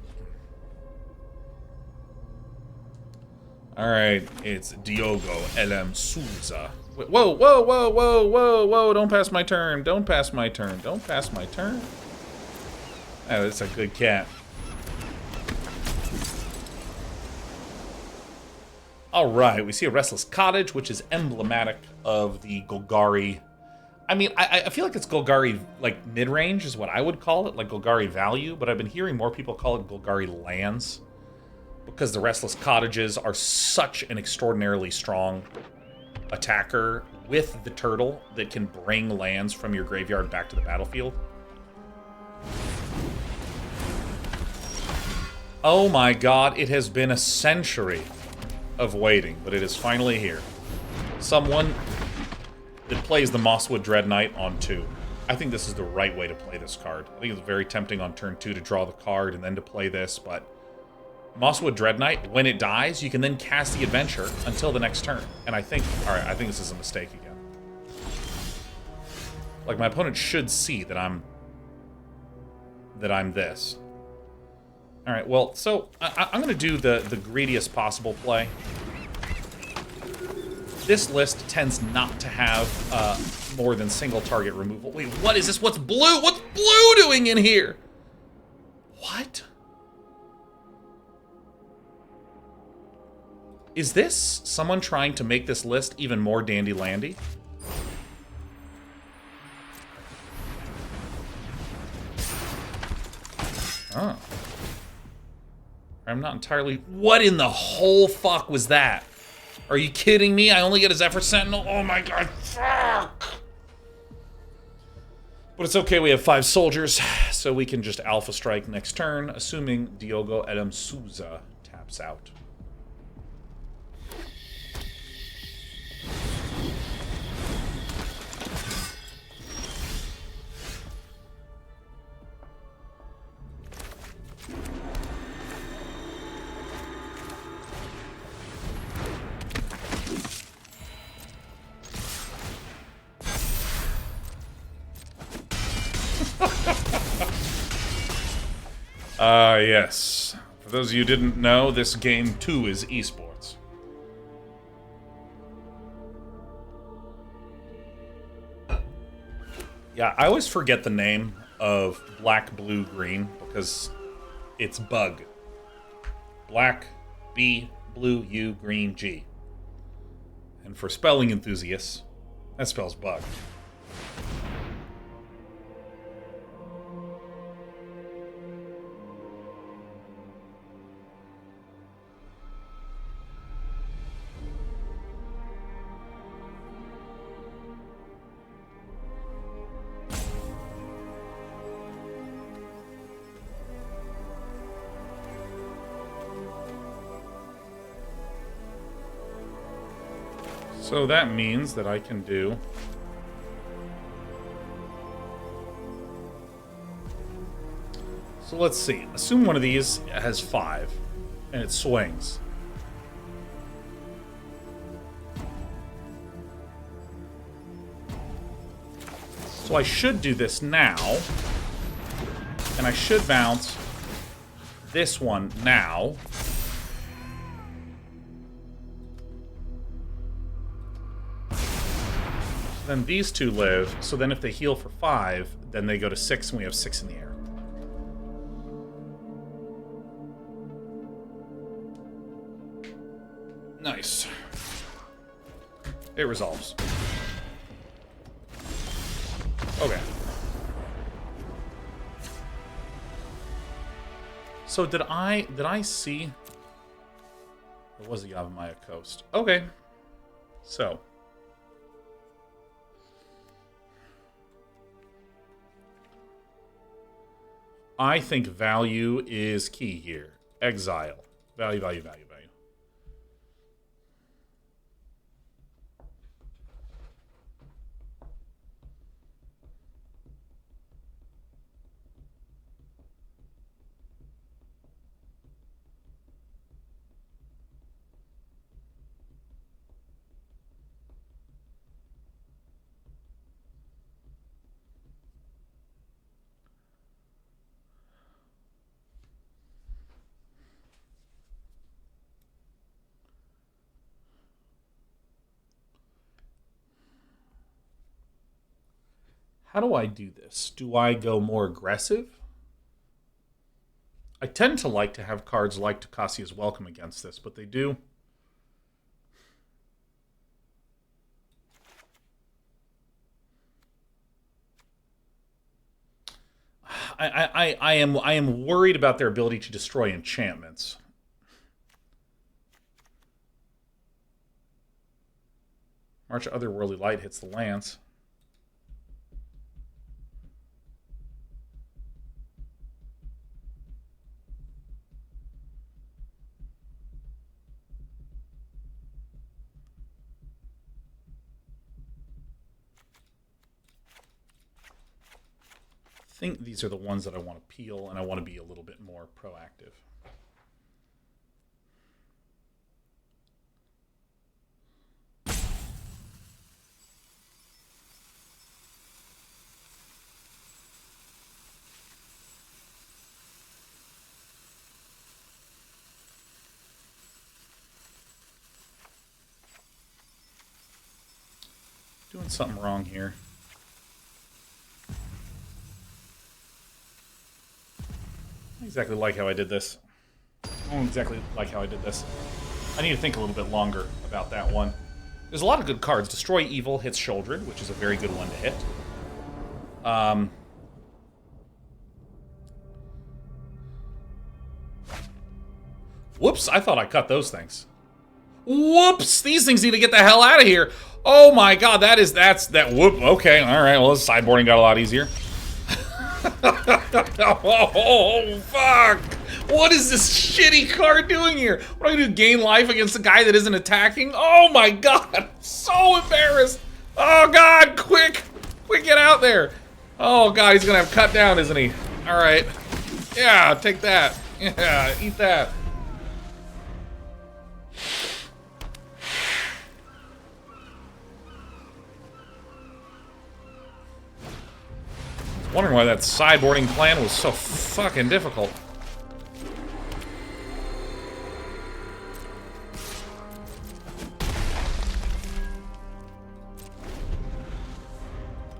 Alright, it's Diogo LM Souza. Whoa, whoa, whoa, whoa, whoa, whoa, don't pass my turn. Don't pass my turn. Don't pass my turn. Oh, that's a good cat. Alright, we see a Restless Cottage, which is emblematic of the Golgari. I mean, I feel like it's Golgari, like, mid-range is what I would call it, like Golgari value, but I've been hearing more people call it Golgari lands. Because the Restless Cottages are such an extraordinarily strong attacker with the turtle that can bring lands from your graveyard back to the battlefield. Oh my god, it has been a century of waiting, but it is finally here. Someone that plays the Mosswood Dread Knight on 2. I think this is the right way to play this card. I think it's very tempting on turn 2 to draw the card and then to play this, but Mosswood Dread Knight, when it dies, you can then cast the adventure until the next turn. And I think, alright, I think this is a mistake again. Like, my opponent should see that I'm this. Alright, well, so, I'm gonna do the greediest possible play. This list tends not to have more than single target removal. Wait, what is this? What's blue? What's blue doing in here? What? Is this someone trying to make this list even more dandy-landy? Oh. I'm not entirely... What in the whole fuck was that? Are you kidding me? I only get a Zephyr Sentinel? Oh my god, fuck! But it's okay, we have 5 soldiers, so we can just Alpha Strike next turn, assuming Diogo LM Souza taps out. Yes. For those of you who didn't know, this game too is esports. Yeah, I always forget the name of black, blue, green because it's bug. Black, B, blue, U, green, G. And for spelling enthusiasts, that spells bug. So that means that I can do... So let's see. Assume one of these has 5, and it swings. So I should do this now, and I should bounce this one now. Then these two live, so then if they heal for 5, then they go to 6, and we have 6 in the air. Nice. It resolves. Okay. So did I see There was a Yavimaya Coast. Okay. So. I think value is key here. Exile. Value, value, value, value. How do I do this? Do I go more aggressive? I tend to like to have cards like Tocasia's Welcome against this, but they do. I am worried about their ability to destroy enchantments. March Otherworldly Light hits the lance. I think these are the ones that I want to peel, and I want to be a little bit more proactive. Doing something wrong here. I don't exactly like how I did this. I don't exactly like how I did this. I need to think a little bit longer about that one. There's a lot of good cards. Destroy Evil hits Shouldered, which is a very good one to hit. Whoops, I thought I cut those things. Whoops, these things need to get the hell out of here. Oh my god, whoop, okay, alright, well, this sideboarding got a lot easier. Oh, fuck! What is this shitty card doing here? What am I gonna do, gain life against a guy that isn't attacking? Oh my god, I'm so embarrassed! Oh god, quick! Quick, get out there! Oh god, he's gonna have cut down, isn't he? Alright. Yeah, take that. Yeah, eat that. Wondering why that sideboarding plan was so fucking difficult.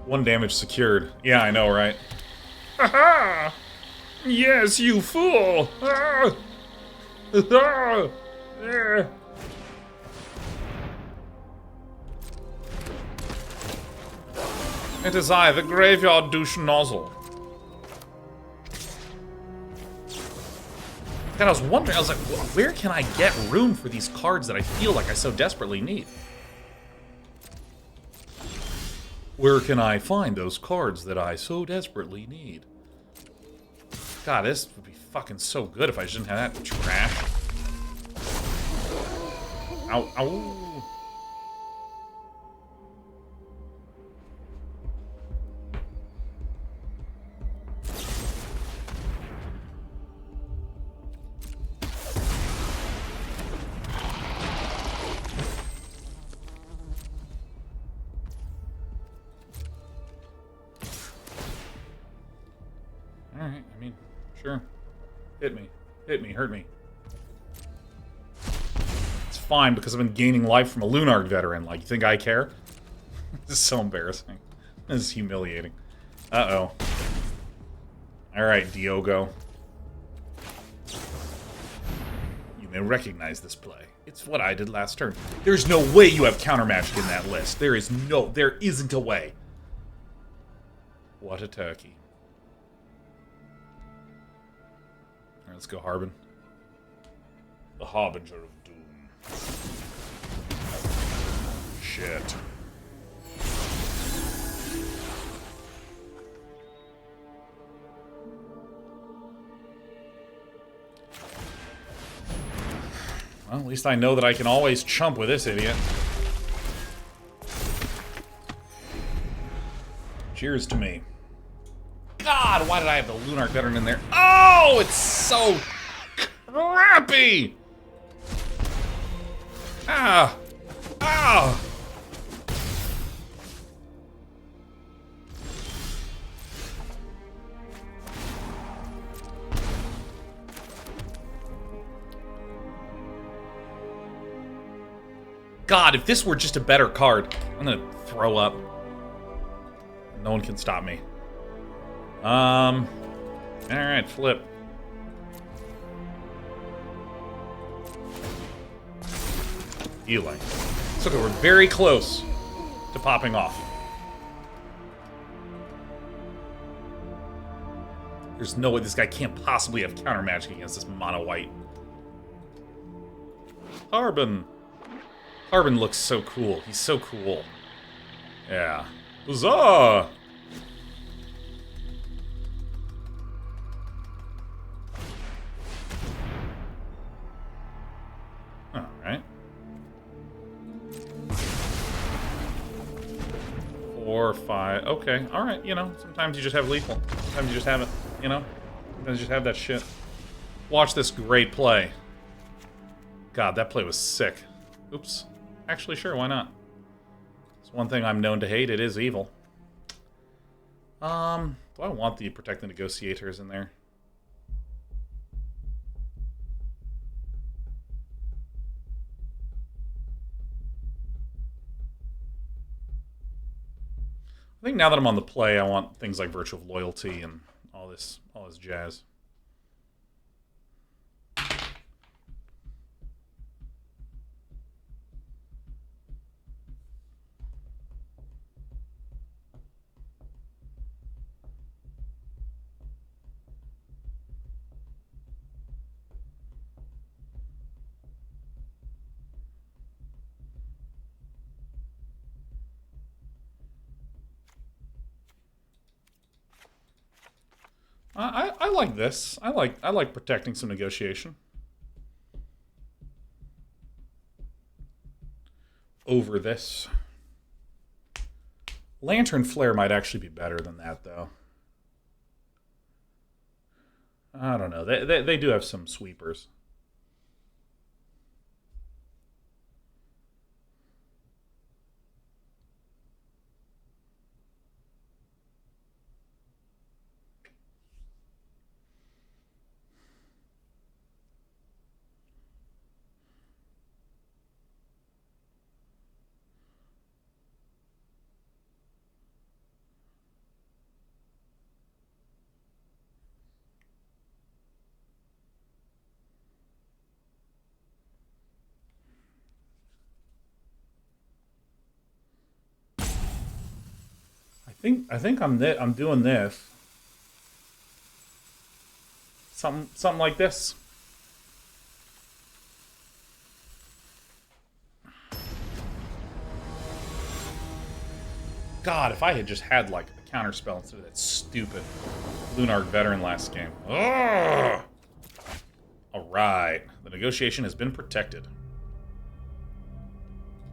One damage secured. Yeah, I know, right? Haha! Yes, you fool! Ah! Ah! Ah! It is I, the Graveyard Douche Nozzle. God, I was wondering, I was like, where can I get room for these cards that I feel like I so desperately need? Where can I find those cards that I so desperately need? God, this would be fucking so good if I just didn't have that trash. Ow, ow. Alright, I mean, sure. Hit me. Hit me, hurt me. It's fine because I've been gaining life from a Lunarch Veteran. Like, you think I care? This is so embarrassing. This is humiliating. Uh-oh. Alright, Diogo. You may recognize this play. It's what I did last turn. There's no way you have countermatched in that list. There isn't a way. What a turkey. Alright, let's go Harbin. The Harbinger of Doom. Shit. Well, at least I know that I can always chump with this idiot. Cheers to me. God, why did I have the Lunarch Veteran in there? Oh, it's so crappy! Ah! Ah! God, if this were just a better card, I'm gonna throw up. No one can stop me. Alright, flip. Eli. So okay, we're very close to popping off. There's no way this guy can't possibly have counter magic against this mono white. Harbin. Harbin looks so cool. He's so cool. Yeah. Huzzah! Alright. 4, 5. Okay, alright, you know, sometimes you just have lethal. Sometimes you just have it, you know? Sometimes you just have that shit. Watch this great play. God, that play was sick. Oops. Actually, sure, why not? It's one thing I'm known to hate. It is evil. Do I want the Protect the Negotiators in there? I think now that I'm on the play, I want things like Virtue of Loyalty and all this jazz. I like this. I like protecting some negotiation. Over this. Lantern Flare might actually be better than that, though. I don't know. They do have some sweepers. I think I'm doing this. Something like this. God, if I had just had like a counter spell instead of that stupid Lunarch Veteran last game. Ugh! All right, the negotiation has been protected.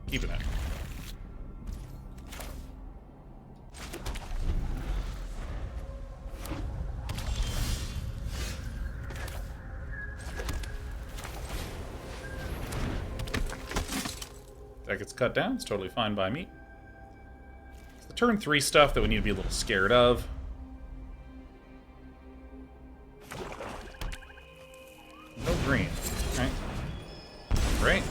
Keeping it. That gets cut down. It's totally fine by me. It's the turn 3 stuff that we need to be a little scared of. No green. Right. Right.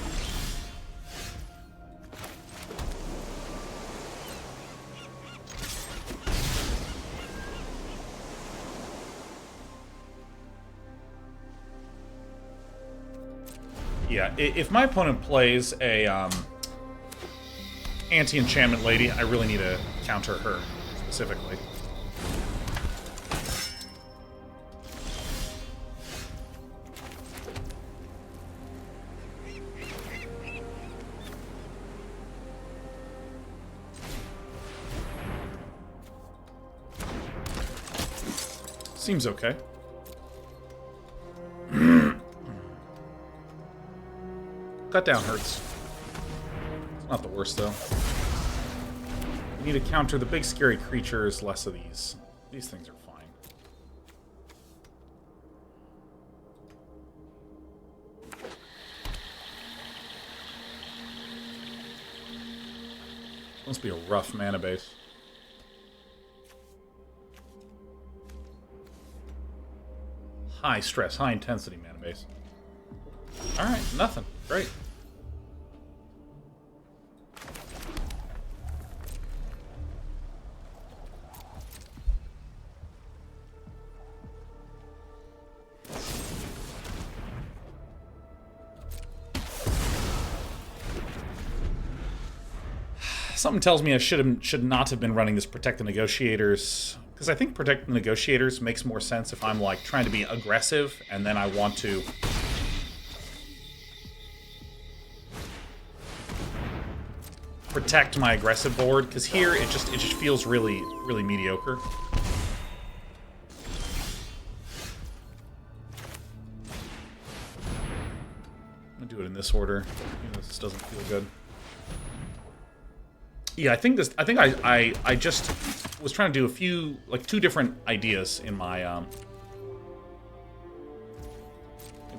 Yeah, if my opponent plays a anti-enchantment lady, I really need to counter her specifically. Seems okay. Cut down hurts. It's not the worst, though. We need to counter the big scary creatures, less of these. These things are fine. Must be a rough mana base. High stress, high intensity mana base. Alright, nothing. Great. Something tells me I should not have been running this Protect the Negotiators, because I think Protect the Negotiators makes more sense if I'm like trying to be aggressive and then I want to protect my aggressive board, because here it just feels really mediocre. I'm gonna do it in this order. This doesn't feel good. Yeah, I think I just was trying to do two different ideas in my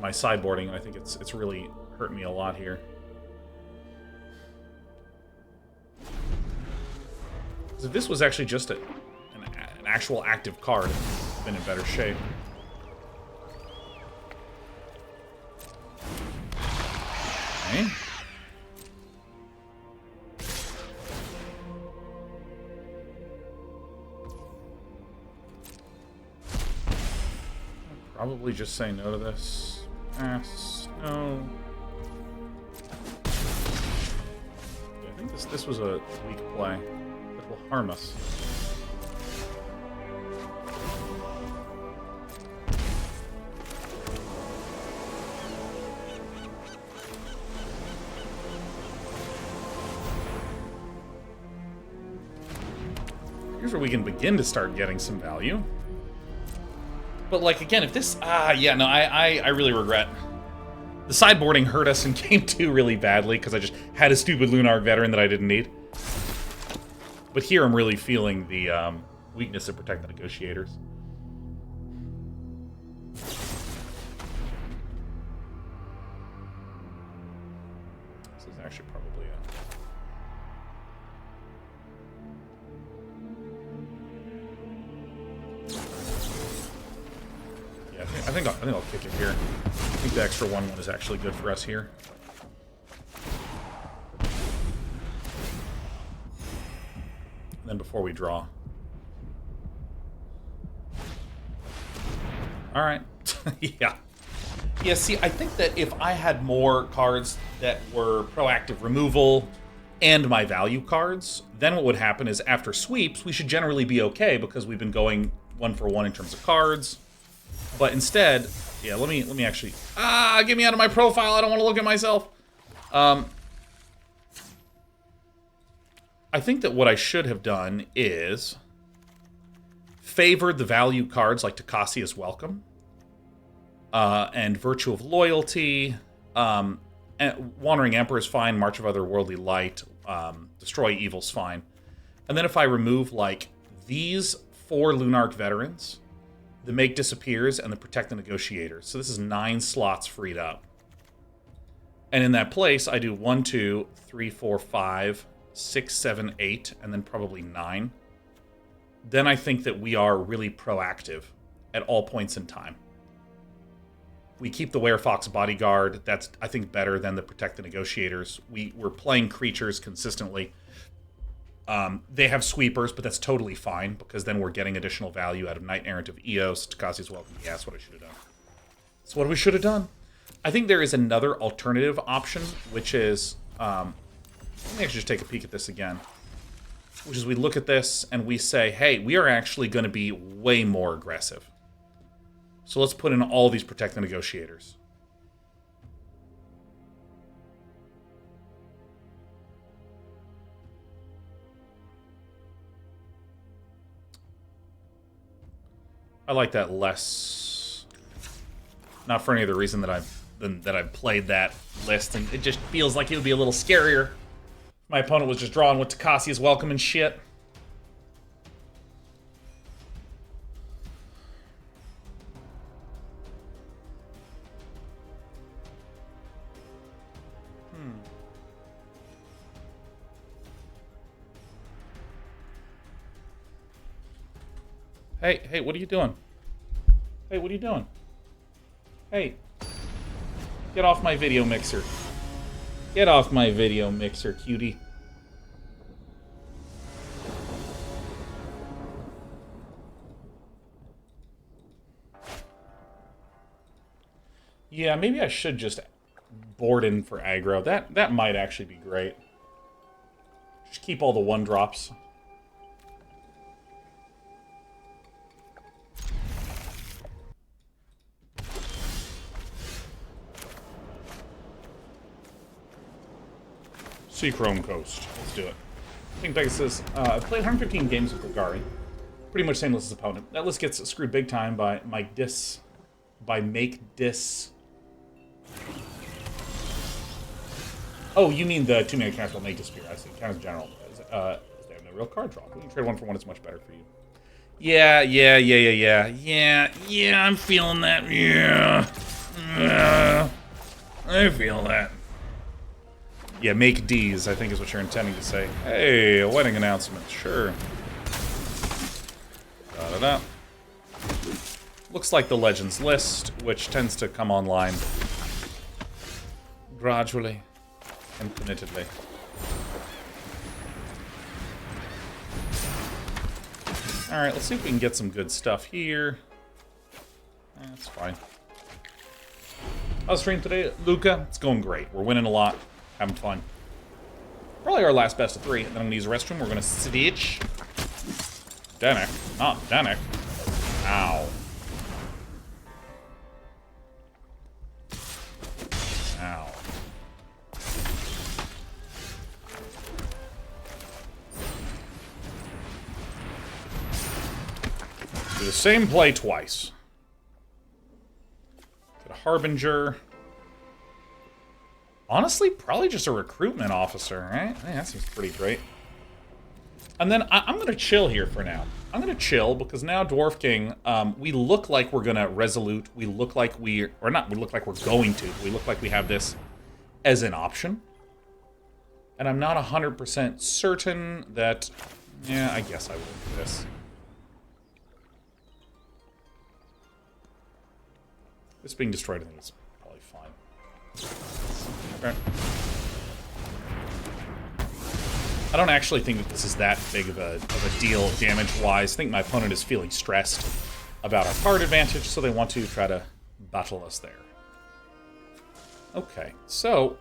sideboarding, and I think it's really hurt me a lot here. If this was actually just an actual active card, I've been in better shape. Okay. Probably just say no to this. Pass. No. Yeah, I think this was a weak play. That will harm us. Here's where we can begin to start getting some value. But, like, again, if this... yeah, no, I really regret. The sideboarding hurt us in Game 2 really badly, because I just had a stupid Lunarch Veteran that I didn't need. But here I'm really feeling the weakness of Protect the Negotiators. This is actually probably I think I'll kick it here. I think the extra 1/1 is actually good for us here. And then before we draw. Alright. Yeah. Yeah, see, I think that if I had more cards that were proactive removal and my value cards, then what would happen is after sweeps, we should generally be okay because we've been going 1-for-1 in terms of cards. But instead, yeah, let me actually... get me out of my profile, I don't want to look at myself. I think that what I should have done is favored the value cards like Tocasia's Welcome, and Virtue of Loyalty, and Wandering Emperor is fine, March of Otherworldly Light, Destroy Evil's fine. And then if I remove, like, these 4 Lunarch Veterans... the Make Disappears, and the Protect the Negotiators. So this is 9 slots freed up. And in that place, I do 1, 2, 3, 4, 5, 6, 7, 8, and then probably 9. Then I think that we are really proactive at all points in time. We keep the Werefox Bodyguard. That's, I think, better than the Protect the Negotiators. We're playing creatures consistently. They have sweepers, but that's totally fine, because then we're getting additional value out of Knight-Errant of Eos, Tocasia's Welcome. Yeah, that's what I should have done. That's what we should have done. I think there is another alternative option, which is... let me actually just take a peek at this again. Which is we look at this and we say, hey, we are actually going to be way more aggressive. So let's put in all these Protect the Negotiators. I like that less. Not for any other reason that I've played that list, and it just feels like it would be a little scarier. My opponent was just drawing with Tocasia's Welcome and shit. Hey, what are you doing? Hey, what are you doing? Hey. Get off my video mixer. Get off my video mixer, cutie. Yeah, maybe I should just board in for aggro. That might actually be great. Just keep all the 1-drops. Seachrome Coast. Let's do it. King Pegasus. I've played 115 games with Golgari. Pretty much same list as opponent. That list gets screwed big time by Make Dis. Oh, you mean the 2-mana counterspell Make Disappear. I see. Counters general. They have no real card draw. When you trade 1 for 1, it's much better for you. Yeah, I'm feeling that. Yeah. I feel that. Yeah, make D's, I think is what you're intending to say. Hey, a wedding announcement, sure. Da-da-da. Looks like the Legends list, which tends to come online gradually and committedly. Alright, let's see if we can get some good stuff here. That's fine. How's the stream today, Luca? It's going great. We're winning a lot. Having fun. Probably our last best of 3. And then I'm going to use the restroom. We're going to switch. Denick. Not Denick. Ow. Ow. Do the same play twice. Get a Harbinger. Honestly, probably just a recruitment officer, right? Yeah, that seems pretty great. And then I'm going to chill here for now. I'm going to chill because now Dwarf King, we look like we're going to Resolute. We look like we look like we're going to. We look like we have this as an option. And I'm not 100% certain that, yeah, I guess I will do this. This being destroyed, I think it's probably fine. Okay. I don't actually think that this is that big of a deal damage-wise. I think my opponent is feeling stressed about our card advantage, so they want to try to battle us there. Okay, so...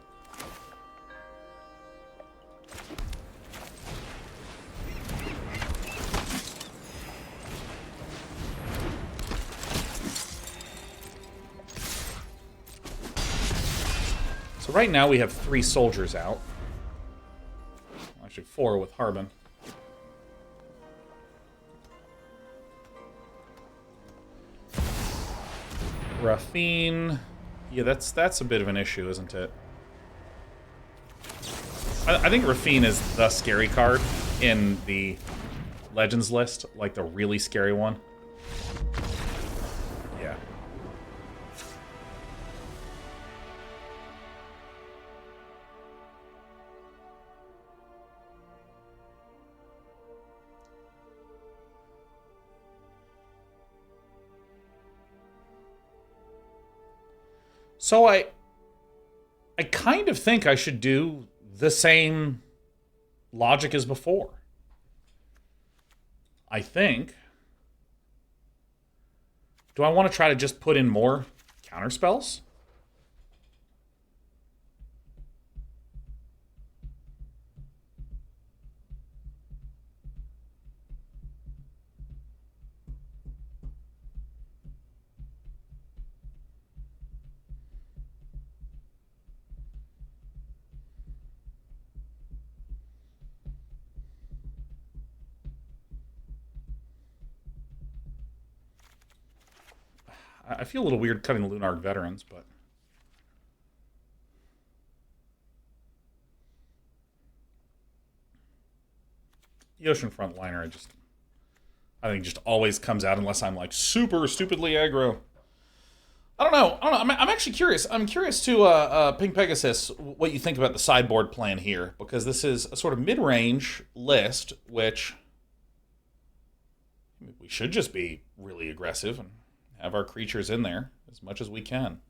So right now we have 3 soldiers out. Actually 4 with Harbin. Raffine. Yeah, that's a bit of an issue, isn't it? I think Raffine is the scary card in the Legends list, like the really scary one. Yeah. So I kind of think I should do the same logic as before. I think. Do I want to try to just put in more counterspells? I feel a little weird cutting the Lunarch Veterans, but... Yotian Frontliner, I think just always comes out unless I'm like super stupidly aggro. I don't know. I'm actually curious. I'm curious to Pink Pegasus what you think about the sideboard plan here, because this is a sort of mid-range list, which we should just be really aggressive and have our creatures in there as much as we can.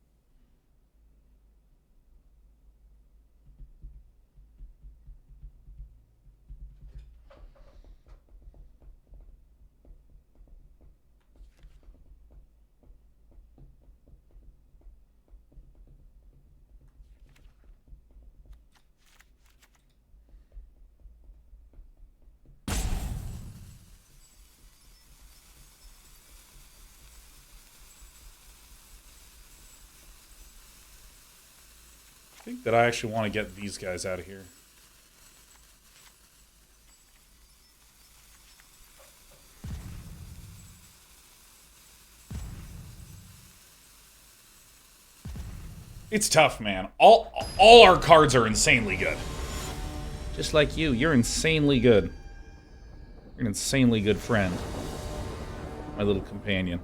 I think that I actually want to get these guys out of here. It's tough, man. All our cards are insanely good. Just like you. You're insanely good. You're an insanely good friend. My little companion.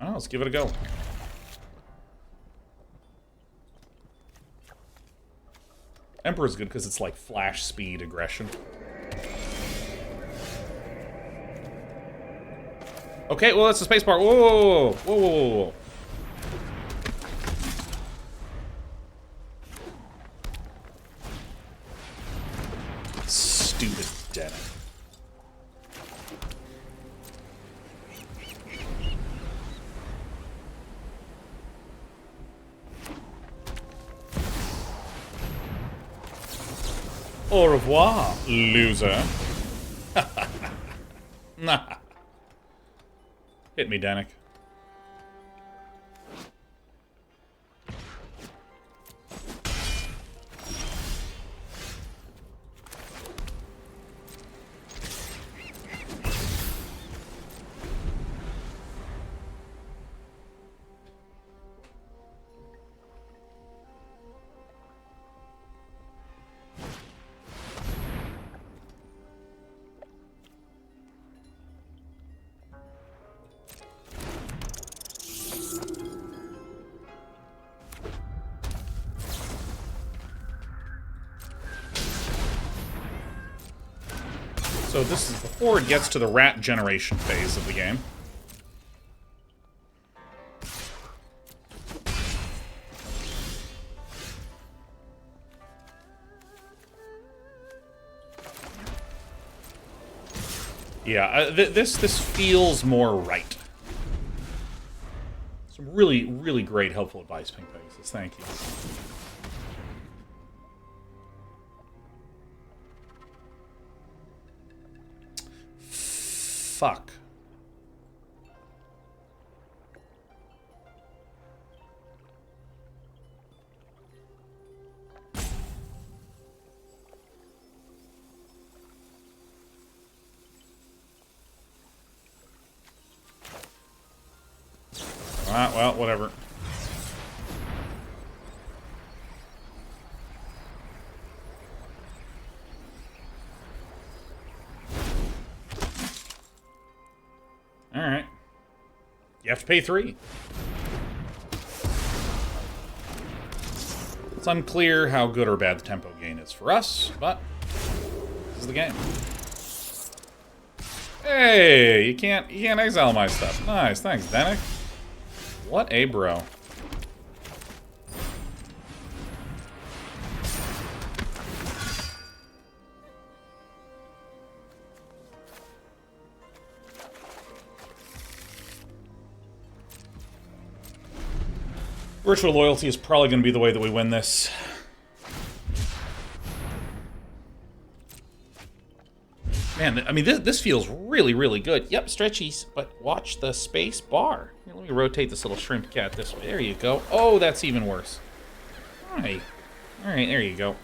Oh, let's give it a go. Emperor's good because it's like flash speed aggression. Okay, well, that's the space bar. Whoa, whoa, whoa, whoa, whoa, whoa. Stupid Dennis. Au revoir, loser. Nah. Hit me, Danik. So this is before it gets to the rat generation phase of the game. Yeah, this feels more right. Some really, really great helpful advice, Pink Pegasus. Thank you. Fuck. Ah, well, whatever. Alright. You have to pay 3. It's unclear how good or bad the tempo gain is for us, but this is the game. Hey, you can't exile my stuff. Nice, thanks, Danik. What a bro. Virtual loyalty is probably going to be the way that we win this. Man, I mean, this feels really, really good. Yep, stretchies, but watch the space bar. Here, let me rotate this little shrimp cat this way. There you go. Oh, that's even worse. All right, there you go.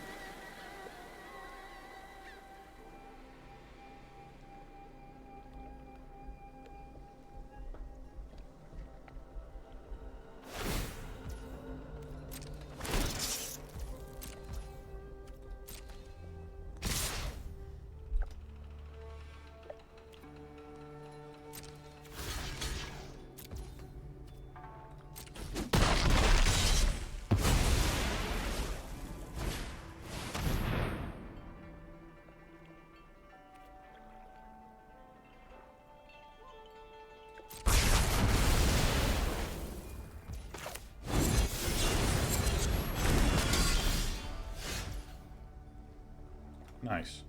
Nice.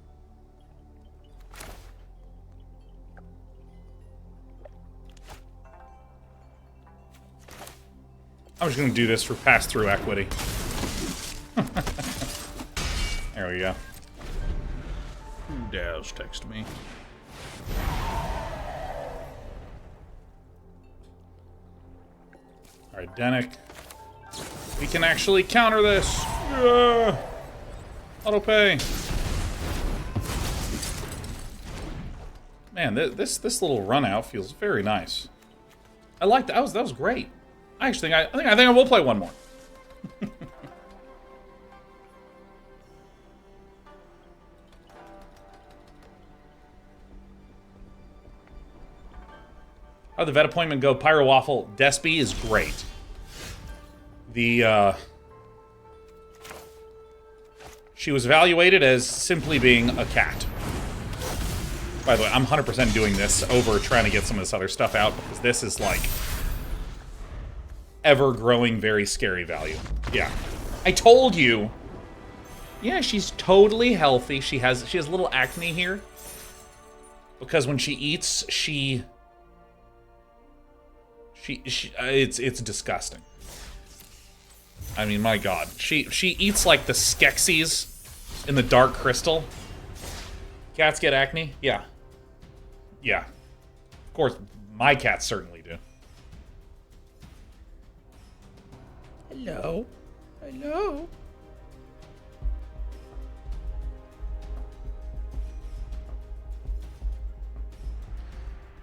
I'm just going to do this for pass-through equity. There we go. Daz, text me. Alright, Denick. We can actually counter this! Yeah! Auto-pay! Man, this little run out feels very nice. I like that. That was great. I actually think I will play one more. How'd the vet appointment go? Pyro Waffle Despy is great. She was evaluated as simply being a cat. By the way, I'm 100% doing this over trying to get some of this other stuff out because this is like ever-growing, very scary value. Yeah. I told you. Yeah, she's totally healthy. She has a little acne here. Because when she eats, it's disgusting. I mean, my god. She eats like the Skeksis in the Dark Crystal. Cats get acne? Yeah. Yeah. Of course, my cats certainly do. Hello? Hello?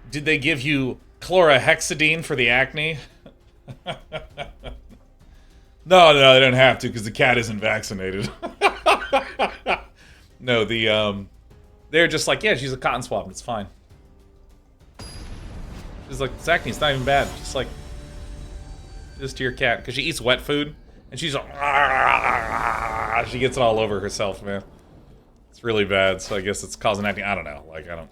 Did they give you chlorhexidine for the acne? No, they don't have to because the cat isn't vaccinated. No, they're just like, yeah, she's a cotton swab, it's fine. She's like, this acne's not even bad. Just to your cat, because she eats wet food, and she's like, she gets it all over herself, man. It's really bad, so I guess it's causing acne. I don't know, like, I don't.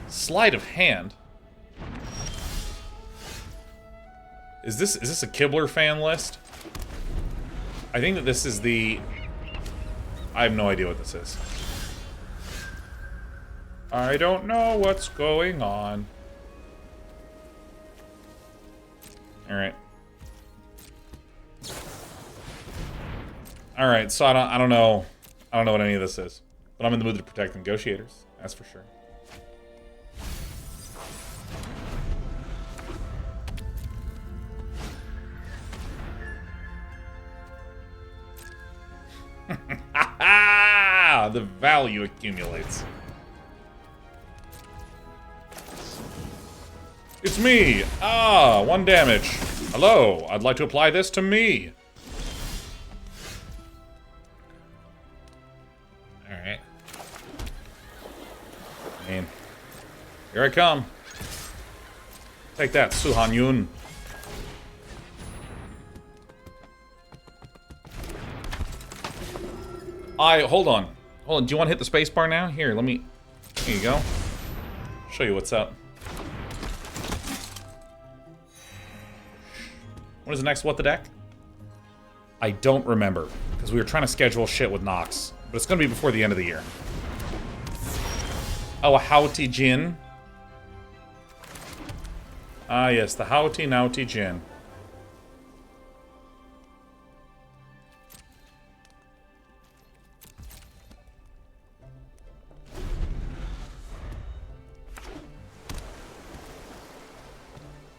Sleight of hand. Is this a Kibler fan list? I think that this is the... I have no idea what this is. I don't know what's going on. Alright. Alright, so I don't know what any of this is. But I'm in the mood to protect the negotiators, that's for sure. The value accumulates. It's me! Ah, 1 damage. Hello, I'd like to apply this to me. Alright. Man. Here I come. Take that, Suhan Yun. Hold on. Hold on, do you want to hit the space bar now? Here, let me... Here you go. Show you what's up. What is the next What the Deck? I don't remember, because we were trying to schedule shit with Nox. But it's going to be before the end of the year. Oh, a Hauti Jin. Ah, yes, the Hauti Nauti Jin.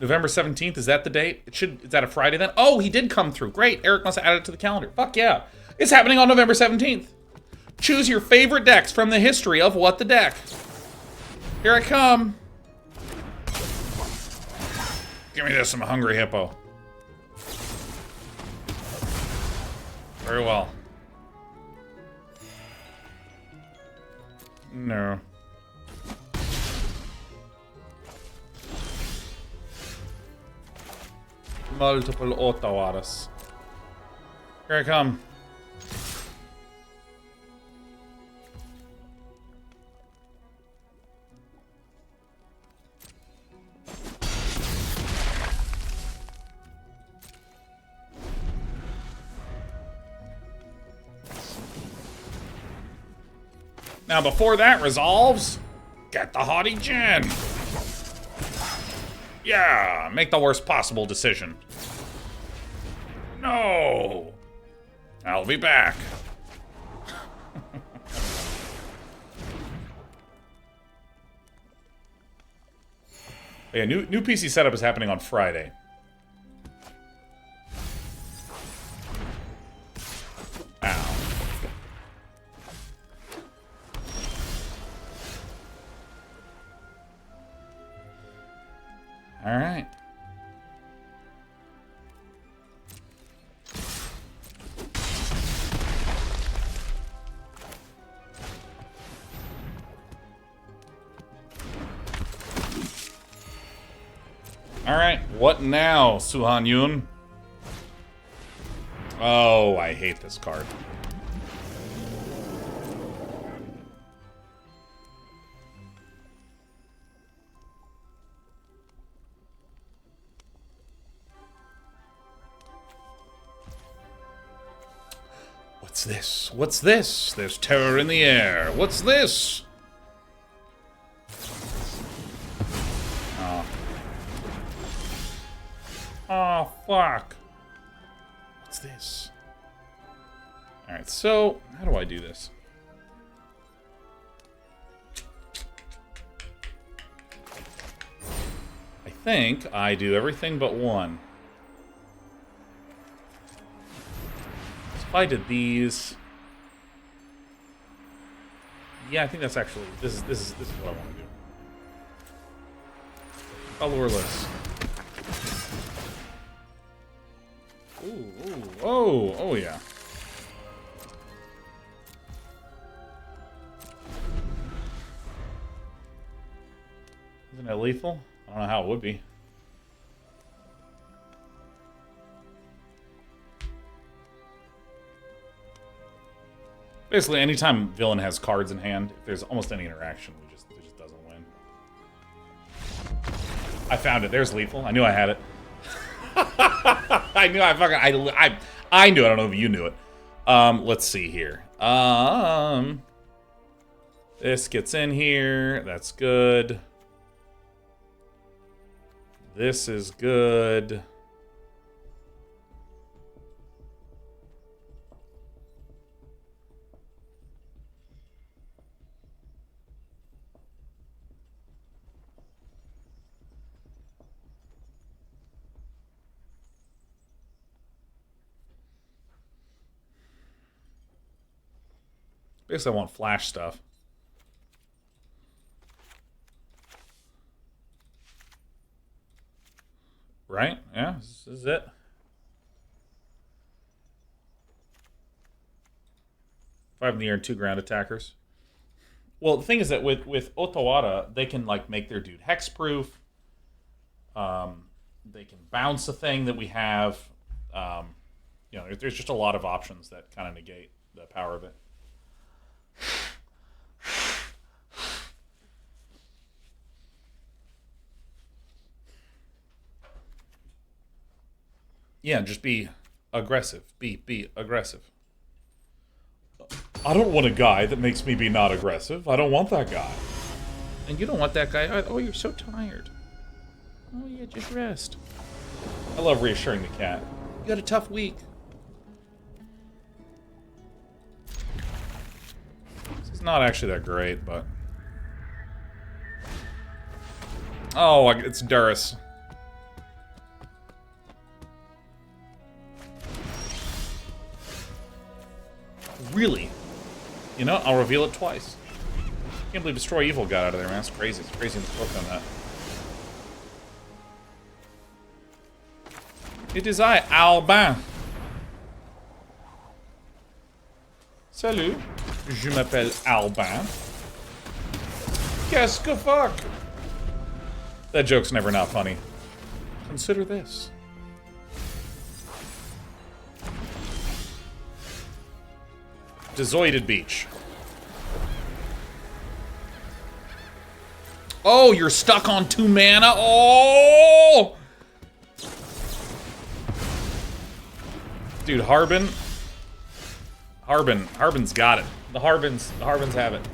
November 17th, is that the date? Is that a Friday then? Oh, he did come through. Great, Eric must have added it to the calendar. Fuck yeah. It's happening on November 17th. Choose your favorite decks from the history of What the Deck. Here I come. Give me this, I'm a hungry hippo. Very well. No. Multiple Otawaras. Here I come. Now, before that resolves, get the haughty Jin. Yeah, make the worst possible decision. No. I'll be back. Yeah, new PC setup is happening on Friday. Ow. All right. All right, what now, Suhan Yun? Oh, I hate this card. What's this? What's this? There's terror in the air. What's this? Oh, fuck. What's this? Alright, so, how do I do this? I think I do everything but one. So if I did these... Yeah, I think that's actually... This is what I want to do. Colorless. Oh, yeah. Isn't it lethal? I don't know how it would be. Basically, anytime villain has cards in hand, if there's almost any interaction, it just doesn't win. I found it. There's lethal. I knew I had it. I knew I fucking I knew it. I don't know if you knew it. Let's see here. This gets in here. That's good. This is good. Basically, I want flash stuff. Right? Yeah, this is it. Five in the air and 2 ground attackers. Well, the thing is that with Otawara, they can like make their dude hexproof. They can bounce a thing that we have. You know, there's just a lot of options that kind of negate the power of it. Yeah, just be aggressive. Be aggressive. I don't want a guy that makes me be not aggressive. I don't want that guy. And you don't want that guy. Oh, you're so tired. Oh, yeah, just rest. I love reassuring the cat. You had a tough week. It's not actually that great, but... Oh, it's Durus. Really? You know, I'll reveal it twice. Can't believe Destroy Evil got out of there, man. That's crazy. It's crazy in the book on that. It is I, Albin. Salut. Je m'appelle Albin. Qu'est-ce que fuck? That joke's never not funny. Consider this. Desoided Beach. Oh, you're stuck on 2 mana. Oh! Dude, Harbin's got it. The Harbins have it.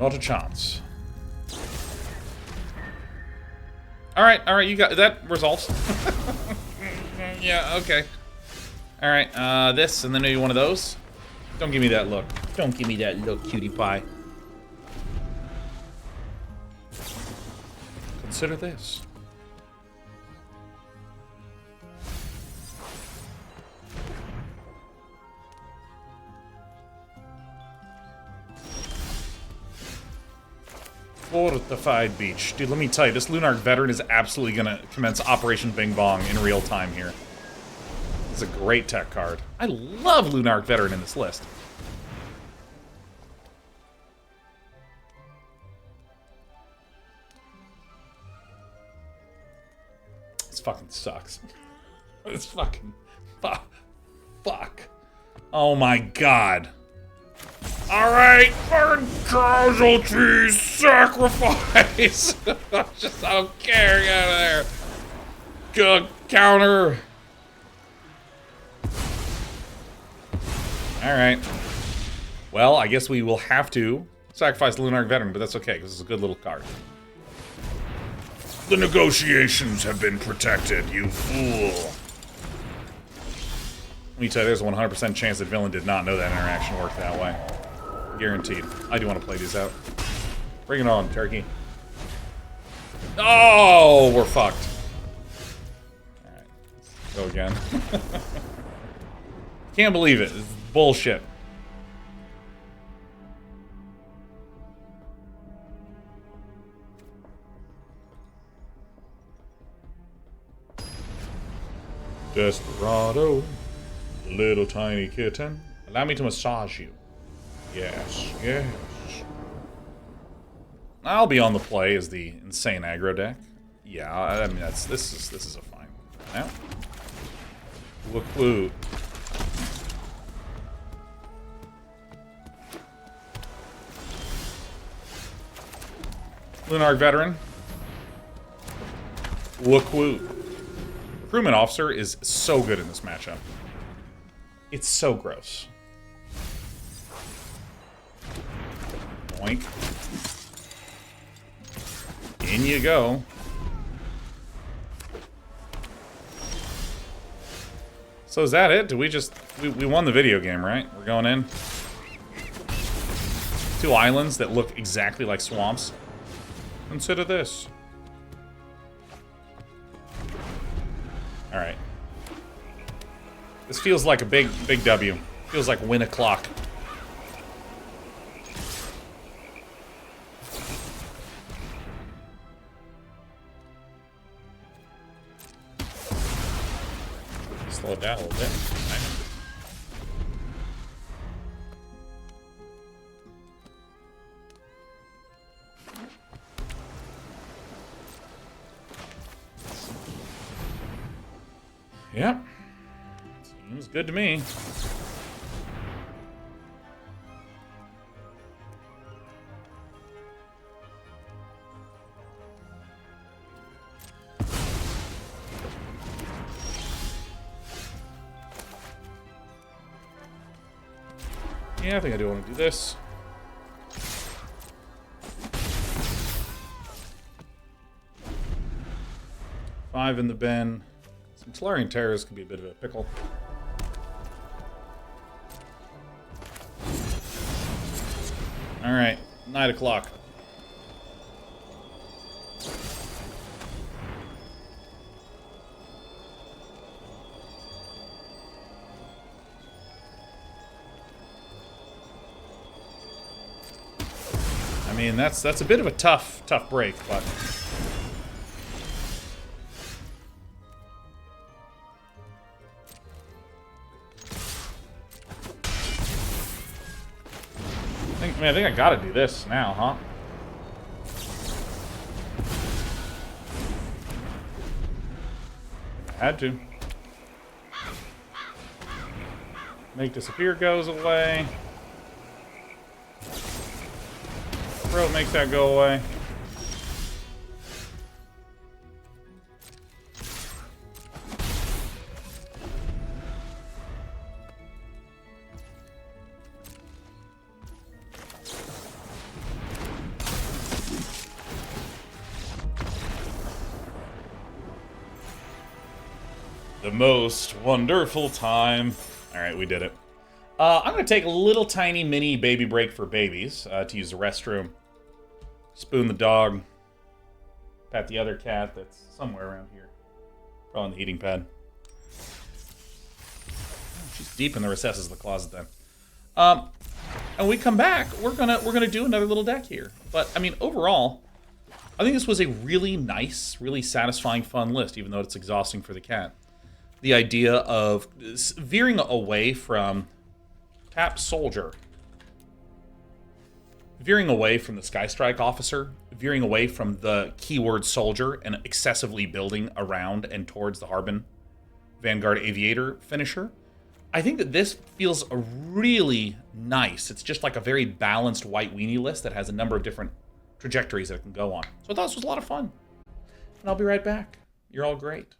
Not a chance. Alright, you got that resolves. Yeah, okay. Alright, this, and then maybe one of those. Don't give me that look. Don't give me that look, cutie pie. Consider this. Fortified Beach. Dude, let me tell you, this Lunarch Veteran is absolutely going to commence Operation Bing Bong in real time here. This is a great tech card. I love Lunarch Veteran in this list. This fucking sucks. This fucking... Fuck. Oh my god. Alright, burn casualties, sacrifice! I don't care, get out of there. Good counter. Alright. Well, I guess we will have to sacrifice the Lunarch Veteran, but that's okay, because it's a good little card. The negotiations have been protected, you fool. Let me tell you, there's a 100% chance that villain did not know that interaction worked that way. Guaranteed. I do want to play these out. Bring it on, turkey. Oh, we're fucked. Alright, let's go again. Can't believe it. It's bullshit. Desperado, little tiny kitten. Allow me to massage you. Yes, yes. I'll be on the play as the insane aggro deck. Yeah, I mean this is a fine. Now, woo. Lunarch Veteran. Woo. Recruitment Officer is so good in this matchup. It's so gross. Boink. In you go. So is that it? Did we just... We won the video game, right? We're going in. 2 islands that look exactly like swamps. Consider this. Alright. This feels like a big W. Feels like win o'clock. Slow it down a little bit. Yep. Seems good to me. Yeah, I think I do want to do this. Five in the bin. Some Solarian Terrors could be a bit of a pickle. Alright, 9 o'clock. I mean, that's a bit of a tough break, but... I think I gotta do this now, huh? I had to. Make disappear goes away. Throat makes that go away. The most wonderful time. All right, we did it. I'm going to take a little tiny mini baby break for babies to use the restroom. Spoon the dog. Pat the other cat that's somewhere around here. Probably on the heating pad. Oh, she's deep in the recesses of the closet then. And when we come back, we're gonna do another little deck here. But I mean, overall, I think this was a really nice, really satisfying, fun list, even though it's exhausting for the cat. The idea of veering away from tap soldier, veering away from the Skystrike officer, veering away from the keyword soldier and excessively building around and towards the Harbin Vanguard Aviator finisher. I think that this feels really nice. It's just like a very balanced white weenie list that has a number of different trajectories that it can go on. So I thought this was a lot of fun. And I'll be right back. You're all great.